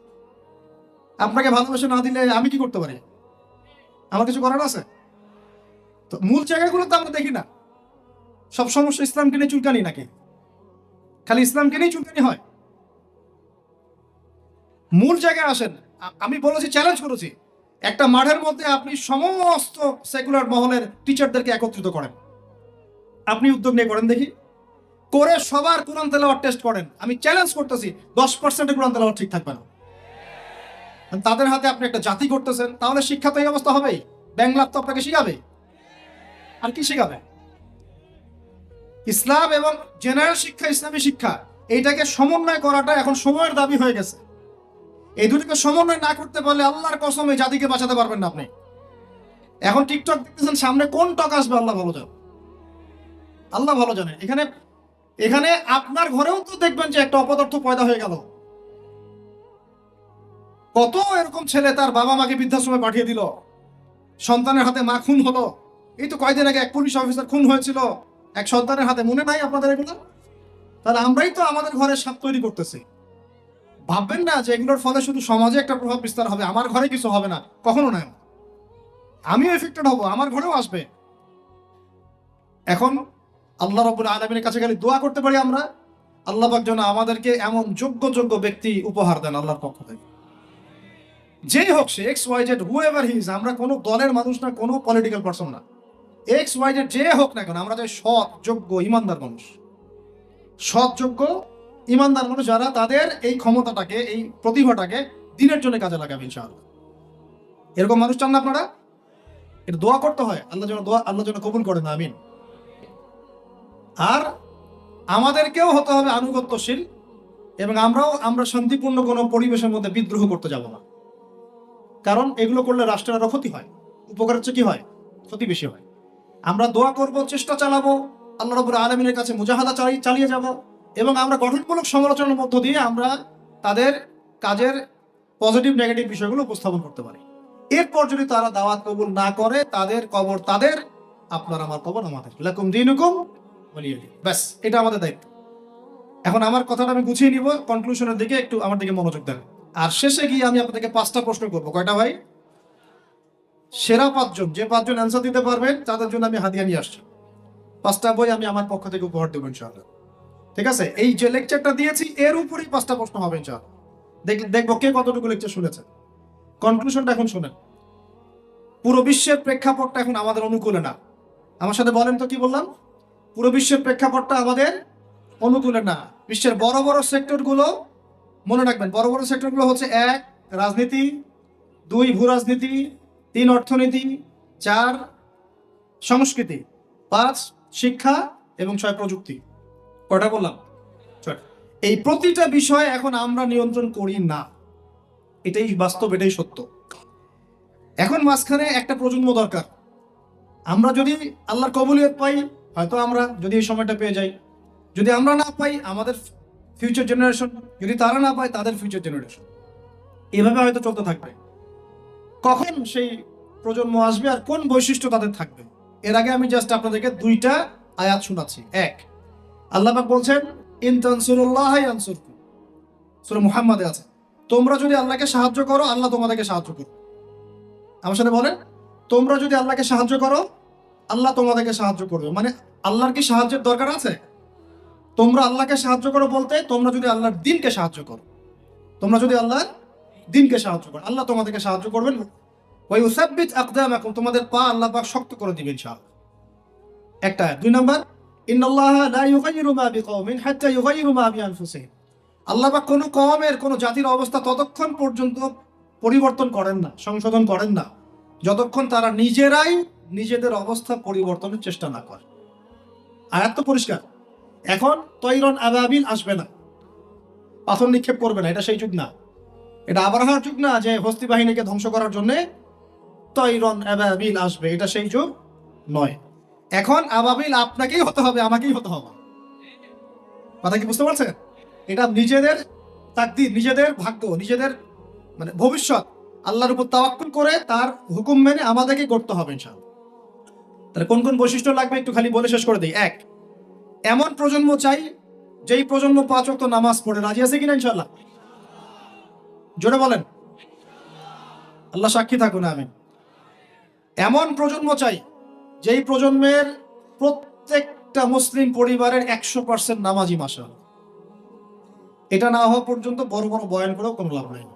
আপনাকে ভালোবেসে না দিলে আমি কি করতে পারি? আমার কিছু করার আছে? তো মূল জায়গাগুলো তো আমরা দেখি না। সব সমস্যা ইসলামকে নিয়ে চুলকানি নাকি? খালি ইসলামকে নিয়ে চুলকানি হয়? মূল জায়গায় আসেন। আমি বলেছি, চ্যালেঞ্জ করেছি, একটা মাঠের মধ্যে আপনি সমস্ত সেকুলার মহলের টিচারদেরকে একত্রিত করেন, আপনি উদ্যোগ নিয়ে করেন দেখি, করে সবার কোরআন তেলাওয়াত টেস্ট করেন। আমি চ্যালেঞ্জ করতেছি 10% কোরআন তেলাওয়াত ঠিক থাকবে না। তাদের হাতে আপনি একটা জাতি করতেছেন, তাহলে শিক্ষা তো এই অবস্থা হবেই। ব্যাংলাপ তো আপনাকে শিখাবে, আর কি শিখাবে? ইসলাম এবং জেনারেল শিক্ষা, ইসলামী শিক্ষা, এইটাকে সমন্বয় করাটা এখন সময়ের দাবি হয়ে গেছে। এই দুটোকে সমন্বয় না করতে পারলে আল্লাহর কসম এই জাতিকে বাঁচাতে পারবেন না আপনি। এখন টিকটক দেখতেছেন, সামনে কোন টক আসবে আল্লাহ ভালো জানে, আল্লাহ ভালো জানে। এখানে এখানে আপনার ঘরেও তো দেখবেন যে একটা অপদার্থ পয়দা হয়ে গেল। কত এরকম ছেলে তার বাবা মাকে বৃদ্ধাশ্রমে পাঠিয়ে দিল, সন্তানের হাতে মা খুন হলো। এই তো কয়দিন আগে এক পুলিশ অফিসার খুন হয়েছিল এক সন্তানের হাতে, মনে নাই আপনাদের এগুলো? তাহলে আমরাই তো আমাদের ঘরে সাপ তৈরি করতেছি। ভাববেন না যে এগুলোর ফলে শুধু সমাজে একটা প্রভাব বিস্তার হবে, আমার ঘরে কিছু হবে না, কখনো নয়। আমিও এফেক্টেড হব, আমার ঘরেও আসবে। এখন আল্লাহ রাব্বুল আলামিনের কাছে খালি দোয়া করতে পারি আমরা, আল্লাহ পাক যেন আমাদেরকে এমন যোগ্য যোগ্য ব্যক্তি উপহার দেন আল্লাহর পক্ষ থেকে। যেই হোক সে X Y Z, whoever he is, আমরা কোনো দলের মানুষ না, কোনো পলিটিক্যাল পারসন না। এক্স ওয়াই জেড যে হোক না কেন, আমরা চাই সৎ, যোগ্য, ইমানদার মানুষ। সৎ, যোগ্য, ইমানদার মানুষ যারা তাদের এই ক্ষমতাটাকে, এই প্রতিভাটাকে দিনের জন্য কাজে লাগাবে ইনশাআল্লাহ। এরকম মানুষ চান না আপনারা? এটা দোয়া করতে হয়, আল্লাহ যেন কবুল করেন, আমিন। আর আমাদেরকেও হতে হবে আনুগত্যশীল, এবং আমরা শান্তিপূর্ণ কোনো পরিবেশের মধ্যে বিদ্রোহ করতে যাব না। কারণ এগুলো করলে রাষ্ট্রের আরো ক্ষতি হয়, উপকার হচ্ছে কি হয়, ক্ষতি বেশি হয়। আমরা দোয়া করব, চেষ্টা চালাবো, আল্লাহ রাব্বুল আলামিনের কাছে মুজাহাদা চালিয়ে যাব, এবং আমরা গঠনমূলক সমালোচনার মধ্য দিয়ে আমরা তাদের কাজের পজিটিভ নেগেটিভ বিষয়গুলো উপস্থাপন করতে পারি। এরপর যদি তারা দাওয়াত কবুল না করে, তাদের কবর তাদের, আপনার আমার কবর আমাদের, লাকুম দীনুকুম ওয়ালিয়া দিন। ব্যাস, এটা আমাদের দায়িত্ব। এখন আমার কথাটা আমি গুছিয়ে নিব, কনক্লুশনের দিকে একটু আমার দিকে মনোযোগ দেন। আর শেষে গিয়ে আমি আপনাদেরকে 5টা প্রশ্ন করবো। কয়টা ভাই? সেরা 5জন, যে 5জন অ্যান্সার দিতে পারবেন তাদের জন্য আমি হাদিয়া নিয়ে আসছি। 5টা বই আমি আমার পক্ষ থেকে উপহার দেবো ইনশাআল্লাহ। ঠিক আছে? এই যে লেকচারটা দিয়েছি এর উপরেই 5টা প্রশ্ন হবে ইনশাআল্লাহ। দেখবো কে কতটুকু লেকচার শুনেছে। কনক্লুশনটা এখন শুনেন। পুরো বিশ্বের প্রেক্ষাপটটা এখন আমাদের অনুকূলে না। আমার সাথে বলেন তো, কি বললাম? পুরো বিশ্বের প্রেক্ষাপটটা আমাদের অনুকূলে না। বিশ্বের বড় বড় সেক্টরগুলো মনে রাখবেন, বড় বড় সেক্টরগুলো হচ্ছে 1 রাজনীতি, 2 ভূ রাজনীতি, 3 অর্থনীতি, 4 সংস্কৃতি, 5 শিক্ষা, এবং 6 প্রযুক্তি। কয়টা বললাম? 6টা। এই প্রতিটা বিষয় এখন আমরা নিয়ন্ত্রণ করি না, এটাই বাস্তব, এটাই সত্য। এখন মাঝখানে একটা প্রজন্ম দরকার। আমরা যদি আল্লাহর কবুলিয়ত পাই, হয়তো আমরা যদি এই সময়টা পেয়ে যাই, যদি আমরা না পাই, আমাদের ফিউচার জেনারেশন, যদি তারা না পায় তাদের ফিউচার জেনারেশন, এভাবে হয়তো চলতে থাকবে। কখন সেই প্রজন্ম আসবে আর কোন বৈশিষ্ট্য তাদের থাকবে, এর আগে আমি জাস্ট আপনাদেরকে দুইটা আয়াত শোনাচ্ছি। এক, আল্লাহ পাক বলছেন ইন তানসুরুল্লাহ ইয়ানসুরকুম, সূরা মুহাম্মাদে আছে, তোমরা যদি আল্লাহকে সাহায্য করো আল্লাহ তোমাদেরকে সাহায্য করবে। আমার সাথে বলেন, তোমরা যদি আল্লাহকে সাহায্য করো আল্লাহ তোমাদেরকে সাহায্য করবে। মানে আল্লাহর কি সাহায্যের দরকার আছে? তোমরা আল্লাহকে সাহায্য করো বলতে তোমরা যদি আল্লাহর দ্বীনকে সাহায্য করো, তোমরা যদি আল্লাহর দ্বীনকে সাহায্য করো আল্লাহ তোমাদেরকে সাহায্য করবেন। ওয়া ইউসাব্বিত আকদামাকুম, তোমাদের পা আল্লাহ পাক শক্ত করে দিবেন ইনশাআল্লাহ। একটা। দুই নাম্বার, ইন্নাল্লাহা লা ইউগাইয়িরু মা বিকওমিন হাত্তা ইউগাইয়িরু মা বিআনফুসিহিম, আল্লাহ পাক কোনো কওমের কোনো জাতির অবস্থা ততক্ষণ পর্যন্ত পরিবর্তন করেন না, সংশোধন করেন না, যতক্ষণ তারা নিজেরাই নিজেদের অবস্থা পরিবর্তনের চেষ্টা না করে। আয়াত তো পরিষ্কার। এখন তৈরন আবাবিল আসবে না, পাথর নিক্ষেপ করবে না, এটা সেই যুগ না। এটা আবরাহার যুগ না যে হস্তি বাহিনীকে ধ্বংস করার জন্য তৈরন আবাবিল আসবে, এটা সেই যুগ নয়। এখন আবাবিল আপনাকেই হতে হবে, আমাকেই হতে হবে। কথা কি বুঝতে পারছেন? এটা নিজেদের তাকদীর, নিজেদের ভাগ্য, নিজেদের মানে ভবিষ্যৎ আল্লাহর উপর তাওয়াক্কুল করে তার হুকুম মেনে আমাদেরকে করতে হবে ইনশাআল্লাহ। তাহলে কোন কোন বৈশিষ্ট্য লাগবে একটু খালি বলে শেষ করে দিই। এক, এমন প্রজন্ম চাই যেই প্রজন্ম 5 ওয়াক্ত নামাজ পড়ে। রাজি আছে কিনা ইনশাআল্লাহ? জোরে বলেন, আল্লাহ সাক্ষী থাকুন, আমিন। এমন প্রজন্ম চাই যেই প্রজন্মের প্রত্যেকটা মুসলিম পরিবারের 100% নামাজি মাশাআল্লাহ। এটা না হওয়া পর্যন্ত বড় বড় বয়ান করেও কোনো লাভ নেই।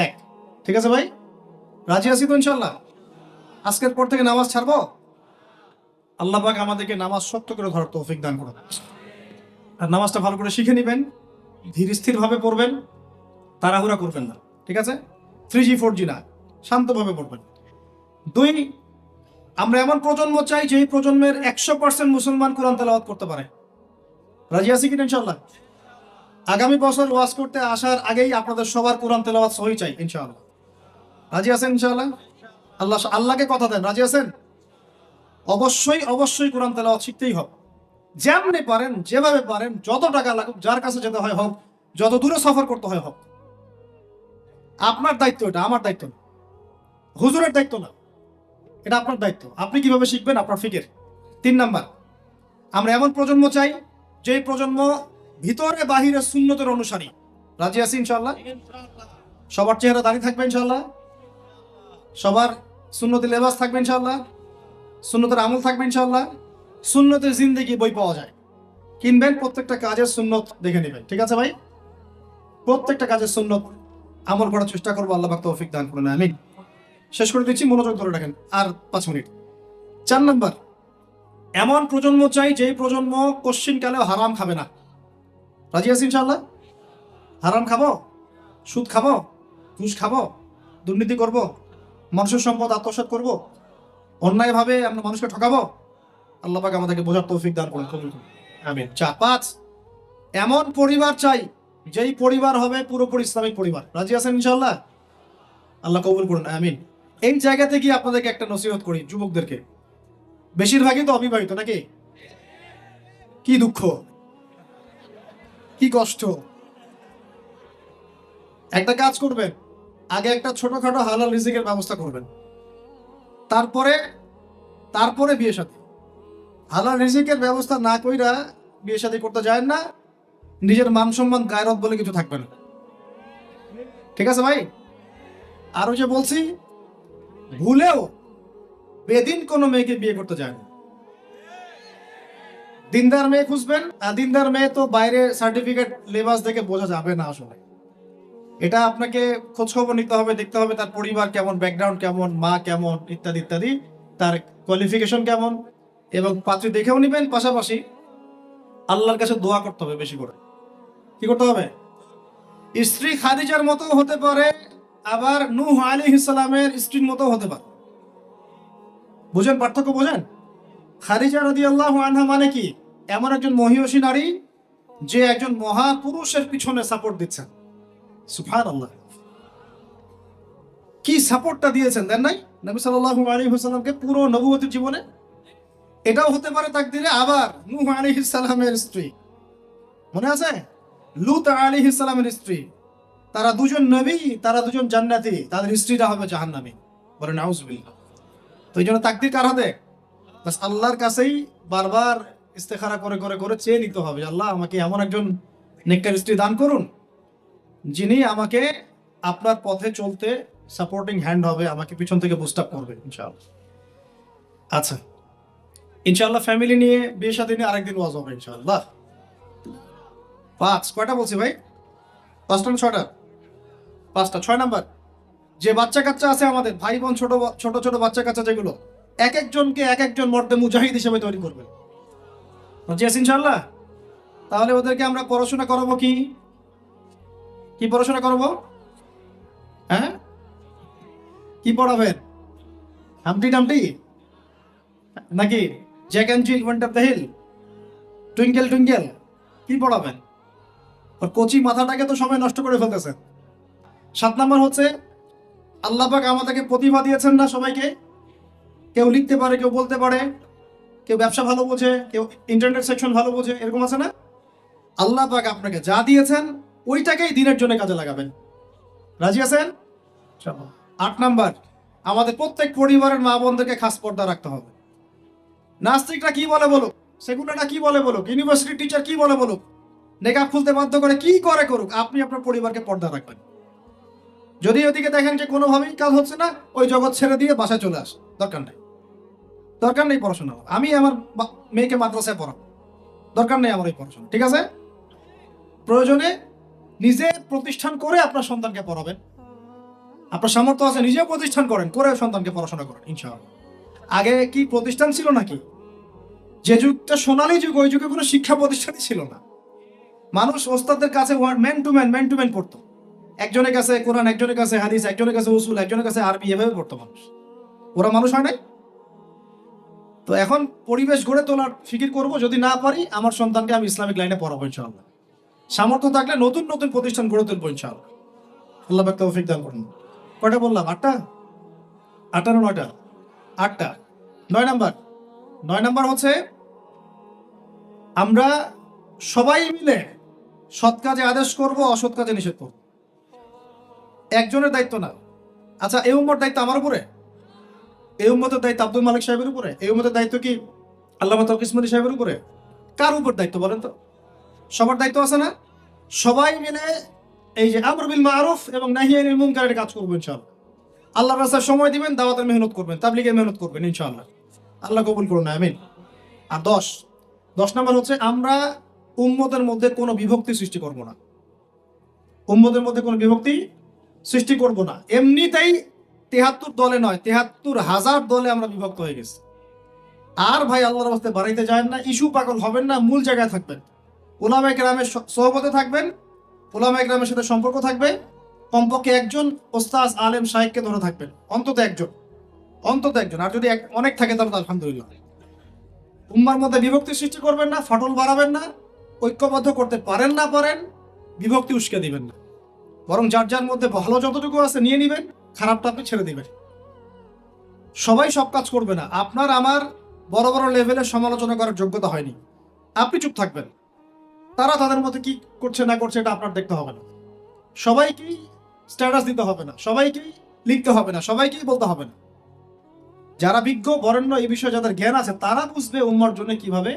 এক, ঠিক আছে ভাই? রাজি আছি তো ইনশাআল্লাহ? আজকের পর থেকে নামাজ ছাড়বো? আল্লাহ পাক আমাদেরকে নামাজ শক্ত করে ধরার তৌফিক দান করুন। আর নামাজটা ভালো করে শিখে নেবেন, ধীর স্থির ভাবে পড়বেন, তাড়াহুড়া করবেন না, ঠিক আছে? 3G 4G না, শান্তভাবে পড়বেন। দুই, আমরা এমন প্রজন্ম চাই যেই প্রজন্মের 100% মুসলমান কোরআন তেলাওয়াত করতে পারে। রাজি আছি কিনা ইনশাআল্লাহ? আগামী বছর ওয়াজ করতে আসার আগেই আপনাদের সবার কোরআন তেলাওয়াত সহি চাই ইনশাআল্লাহ। রাজি আছেন ইনশাআল্লাহ? আল্লাহকে কথা দেন, রাজি আছেন? অবশ্যই কোরআন তেলাওয়াত শিখতেই হবে। যেমনি পারেন, যেভাবে পারেন, যত টাকা লাগুক, যার কাছে যেতে হয় হোক, যত দূরে সফর করতে হয় হোক, আপনার দায়িত্ব এটা, আমার দায়িত্ব না, হুজুরের দায়িত্ব না, এটা আপনার দায়িত্ব। আপনি কিভাবে শিখবেন আপনার ফিকির। 3 নাম্বার, আমরা এমন প্রজন্ম চাই যেই প্রজন্ম ভিতরে বাহিরে সুন্নতের অনুসারী। রাজি আছি ইনশাআল্লাহ? সবার চেহারা দাঁড়িয়ে থাকবে ইনশাআল্লাহ, সবার সুন্নতি লেবাস থাকবে ইনশাআল্লাহ, সুন্নতের আমল থাকবে ইনশাআল্লাহ। সুন্নতের জিন্দেগি বই পাওয়া যায়, কিনবেন, প্রত্যেকটা কাজের সুন্নত দেখে নেবেন, ঠিক আছে ভাই? প্রত্যেকটা কাজের সুন্নত আমল করার চেষ্টা করবো, আল্লাহ পাক তৌফিক দান করুন, আমিন। শেষ করে দিচ্ছি, মনোযোগ ধরে রাখেন, আর 5 মিনিট। 4 নাম্বার, এমন প্রজন্ম চাই যেই প্রজন্ম কোশ্চিনকালেও হারাম খাবে না। রাজি আছি ইনশাআল্লাহ? হারাম খাবো, সুদ খাবো, ঘুষ খাবো, দুর্নীতি করব, মানুষের সম্পদ আত্মসাৎ করব, অন্যায়ভাবে আমরা মানুষকে ঠকাবো? আল্লাহ পাক আমাদেরকে বোঝার তৌফিক দান করুন, কবুল করুন, আমিন। 5, এমন পরিবার চাই যেই পরিবার হবে পুরোপুরি ইসলামিক পরিবার। রাজি আছেন ইনশাআল্লাহ? আল্লাহ কবুল করুন, আমিন। এই জায়গাতে গিয়ে আপনাদেরকে একটা নসিহত করি যুবকদেরকে, বেশিরভাগই তো অবিবাহিত নাকি? কি দুঃখ, কি কষ্ট। একটা কাজ করবেন, আগে একটা ছোটখাটো হালাল রিজিকের ব্যবস্থা করবেন, তারপরে বিয়ে শাদী। হালাল রিজিকের ব্যবস্থা না কইরা বিয়ে শাদী করতে যায় না, নিজের মান সম্মান গায়রত বলে কিছু থাকবে না, ঠিক আছে ভাই? আরো যে বলছি, ভুলেও বেদিন কোনো মেয়েকে বিয়ে করতে যায় না। দিনদার মেয়ে খুঁজবেন, আর দিনদার মেয়ে তো বাইরে সার্টিফিকেট লেবাস দেখে বোঝা যাবে না আসলে। এটা আপনাকে খোঁজ খবর নিতে হবে, দেখতে হবে তার পরিবার কেমন, ব্যাকগ্রাউন্ড কেমন, মা কেমন, ইত্যাদি ইত্যাদি, তার কোয়ালিফিকেশন কেমন, এবং পাত্রী দেখেও নিবেন। পাশাপাশি আল্লাহর কাছে দোয়া করতে হবে বেশি করে। কি করতে হবে? স্ত্রী খাদিজার মতো হতে পারে, আবার নূহ আলাইহিস সালামের স্ত্রীর মতো হতে পারে। বুঝেন পার্থক্য? বোঝেন? খাদিজা রাদিয়াল্লাহু আনহা মানে কি? এমন একজন মহিয়সী নারী যে একজন মহাপুরুষের পিছনে সাপোর্ট দিচ্ছেন। সুবহানাল্লাহ, কি সাপোর্টটা দিয়েছেন, দেন নাই নবী সাল্লাল্লাহু আলাইহি ওয়াসাল্লামকে পুরো নবুয়তের জীবনে? এটাও হতে পারে তাকদিরে। আবার নূহ আলাইহিস সালামের স্ত্রী, মনে আছে? লূত আলাইহিস সালামের স্ত্রী, তারা দুজন নবী, তারা দুজন জান্নাতি, তাদের স্ত্রীরা হবে জাহান্নামী। বলেন নাউজুবিল্লাহ। তো এই জন্য তাকদীর কার হাতে? বাস আল্লাহর কাছেই বারবার ইস্তেখারা করে করে করে চেয়ে নিতে হবে, আল্লাহ আমাকে এমন একজন নেককার স্ত্রী দান করুন যিনি আমাকে আপনার পথে চলতে সাপোর্টিং হ্যান্ড হবে, আমাকে পিছন থেকে বুস্ট আপ করবে ইনশাআল্লাহ। আচ্ছা, ইনশাআল্লাহ ফ্যামিলি নিয়ে বিয়ে শাদী নিয়ে আরেকদিন ওয়াজ হবে ইনশাআল্লাহ। 5 কয়টা বলছি ভাই? 5টা না 6টা? 5টা। 6 নাম্বার, যে বাচ্চা কাচ্চা আছে আমাদের ভাই বোন, ছোট ছোট ছোট বাচ্চা কাচ্চা যেগুলো, এক একজনকে এক একজন মর্দে মুজাহিদ হিসেবে তৈরি করবে। জি ইনশাআল্লাহ। তাহলে ওদেরকে আমরা পড়াশোনা করাবো কি কি পড়াশোনা করাবো? হ্যাঁ, কি পড়াবেন? হামটি টামটি নাকি Jack and Jill went up the hill, twinkle twinkle, কি পড়াবেন? ওর কচি মাথাটাকে তো সময় নষ্ট করে ফেলতেছেন। 7 নাম্বার হচ্ছে আল্লাহ পাক আমাদেরকে প্রতিভা দিয়েছেন না সবাইকে, কেউ লিখতে পারে, কেউ বলতে পারে, কেউ ব্যবসা ভালো বোঝে, কেউ ইন্টারনেট সেকশন ভালো বোঝে, এরকম আছে না? আল্লাহ পাক আপনাকে যা দিয়েছেন ওইটাকেই দিনের জন্য কাজে লাগাবেন। রাজি আছেন? 8 নাম্বার, আমাদের প্রত্যেক পরিবারের মা বোনদেরকে খাস পর্দা রাখতে হবে। নাস্তিকরা কি বলে বলুক, সেকুলাররা কি বলে বলুক, ইউনিভার্সিটি টিচার কি বলে বলুক, নেকাব খুলতে বাধ্য করে কি করে করুক, আপনি আপনার পরিবারকে পর্দা রাখবেন। যদি ওদিকে দেখেন যে কোনোভাবেই কাজ হচ্ছে না, ওই জগৎ ছেড়ে দিয়ে বাসায় চলে আস, দরকার নেই, দরকার নেই পড়াশোনা। আমি আমার মেয়েকে মাদ্রাসায় পড়াবো, দরকার নেই আমার এই পড়াশোনা, ঠিক আছে? প্রয়োজনে নিজে প্রতিষ্ঠান করে আপনার সন্তানকে পড়াবেন। আপনার সামর্থ্য আছে, নিজে প্রতিষ্ঠান করেন, করে সন্তানকে পড়াশোনা করেন ইনশাআল্লাহ। আগে কি প্রতিষ্ঠান ছিল নাকি? যে যুগটা সোনালী যুগ, ওই যুগে কোনো শিক্ষা প্রতিষ্ঠানই ছিল না। মানুষ ওস্তাদের কাছে ম্যান টু ম্যান পড়তো। একজনের কাছে কোরআন, একজনের কাছে হাদিস, একজনের কাছে উসুল, একজনের কাছে আরবি, এভাবে পড়তো মানুষ। ওরা মানুষ হয় নাই? তো এখন পরিবেশ গড়ে তোলার ফিকির করব, যদি না পারি আমার সন্তানকে আমি ইসলামিক লাইনে পড়াবো ইনশাআল্লাহ। সামর্থ্য থাকলে নতুন নতুন প্রতিষ্ঠান গড়ে তুলবো ইনশাআল্লাহ। আল্লাহ পাক তৌফিক দান করুন। কয়টা বললাম? 8টা? 8টা না 9টা? 8টা। 9 নাম্বার, 9 নাম্বার হচ্ছে আমরা সবাই মিলে সৎ কাজে আদেশ করব, অসৎ কাজে নিষেধ করব। একজনের দায়িত্ব না। আচ্ছা, এই উম্মতের দায়িত্ব আমার উপরে? এই উম্মতের দায়িত্ব আব্দুল মালিক সাহেবের উপরে? এই উম্মতের দায়িত্ব কি আল্লামা তৌফিক ইসমাইলি সাহেবের উপরে? কার উপর দায়িত্ব বলেন তো? সবার দায়িত্ব আছে না? সবাই মিলে এই যে আমর বিল মারুফ এবং নাহি আনিল মুনকারের কাজ করবো ইনশাআল্লাহ। আল্লাহর রাস্তায় সময় দিবেন, দাওয়াতের মেহনত করবেন, তাবলীগের মেহনত করবেন ইনশাআল্লাহ। আল্লাহ কবুল করুন, আমিন। আর 10 নাম্বার হচ্ছে আমরা উম্মতের মধ্যে কোনো বিভক্তি সৃষ্টি করব না। উম্মতের মধ্যে কোনো বিভক্তি সৃষ্টি করব না। এমনিতেই 73 দলে নয়, 73,000 দলে আমরা বিভক্ত হয়ে গেছি। আর ভাই আল্লাহর রাস্তায় বাড়াইতে যায় না, ইস্যু পাগল হবেন না, মূল জায়গায় থাকবেন। উলামায়ে কেরামের সোহবতে থাকবেন, উলামায়ে কেরামের সাথে সম্পর্ক থাকবে, কমপক্ষে একজন ওস্তাদ আলেম শাইখকে ধরে থাকবেন, অন্তত একজন, অন্তত একজন। আর যদি অনেক থাকে তাহলে আলহামদুলিল্লাহ। উম্মার মধ্যে বিভক্তি সৃষ্টি করবেন না, ফাটল বাড়াবেন না, ঐক্যবদ্ধ করতে পারেন না পারেন, বিভক্তি উস্কে দিবেন না। বরং যার যার মধ্যে ভালো যতটুকু আছে নিয়ে নিবেন, খারাপটা আপনি ছেড়ে দিবেন। সবাই সব কাজ করবে না। আপনার আমার বড় বড় লেভেলের সমালোচনা করার যোগ্যতা হয়নি, আপনি চুপ থাকবেন। তারা তাদের মধ্যে কি করছে না করছে এটা আপনার দেখতে হবে না। সবাইকেই স্ট্যাটাস দিতে হবে না, সবাইকেই লিখতে হবে না, সবাইকেই বলতে হবে না। যারা বিজ্ঞ বরেণ্য এই বিষয়ে যাদের জ্ঞান আছে তারা বুঝবে উম্মার জন্য কিভাবে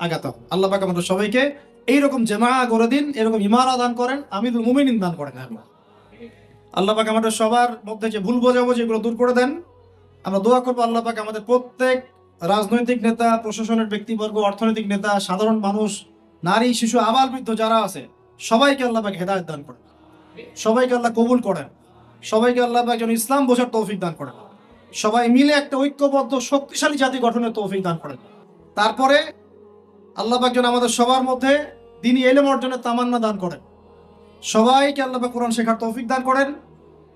আগাতে হবে। আল্লাহ পাক আমাদের সবাইকে এইরকম জামা করে দিন, এরকম ইমারা দান করেন, আমিরুল মুমিনিন দান করেন। আল্লাহ পাক আমাদের সবার মধ্যে যে ভুল বোঝাবুঝি এগুলো দূর করে দেন। আমরা দোয়া করবো আল্লাহ পাক আমাদের প্রত্যেক রাজনৈতিক নেতা, প্রশাসনের ব্যক্তিবর্গ, অর্থনৈতিক নেতা, সাধারণ মানুষ, নারী, শিশু, আবাল বৃদ্ধ যারা আছে সবাইকে আল্লাহ পাক হেদায়েত দান করেন, সবাইকে আল্লাহ কবুল করেন, সবাইকে আল্লাহ পাক যেন ইসলাম বোঝার তৌফিক দান করেন, সবাই মিলে একটা ঐক্যবদ্ধ শক্তিশালী জাতি গঠনের তৌফিক দান করেন। তারপরে আল্লাহ পাক যেন আমাদের সবার মধ্যে দ্বীনি ইলম অর্জনের তামান্না দান করেন। সবাইকে আল্লাহ পাক কোরআন শেখার তৌফিক দান করেন,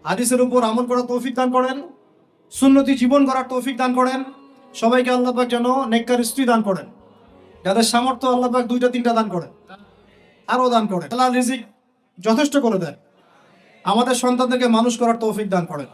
হাদিসের উপর আমল করার তৌফিক দান করেন, সুন্নতি জীবন গড়ার তৌফিক দান করেন। সবাইকে আল্লাহ পাক যেন নেককার স্ত্রী দান করেন, যাদের সামর্থ্য আল্লাহ পাক 2টা 3টা দান করেন, আরো দান করেন। আল্লাহ রিজিক যথেষ্ট করে দেন। আমাদের সন্তানদেরকে মানুষ করার তৌফিক দান করেন।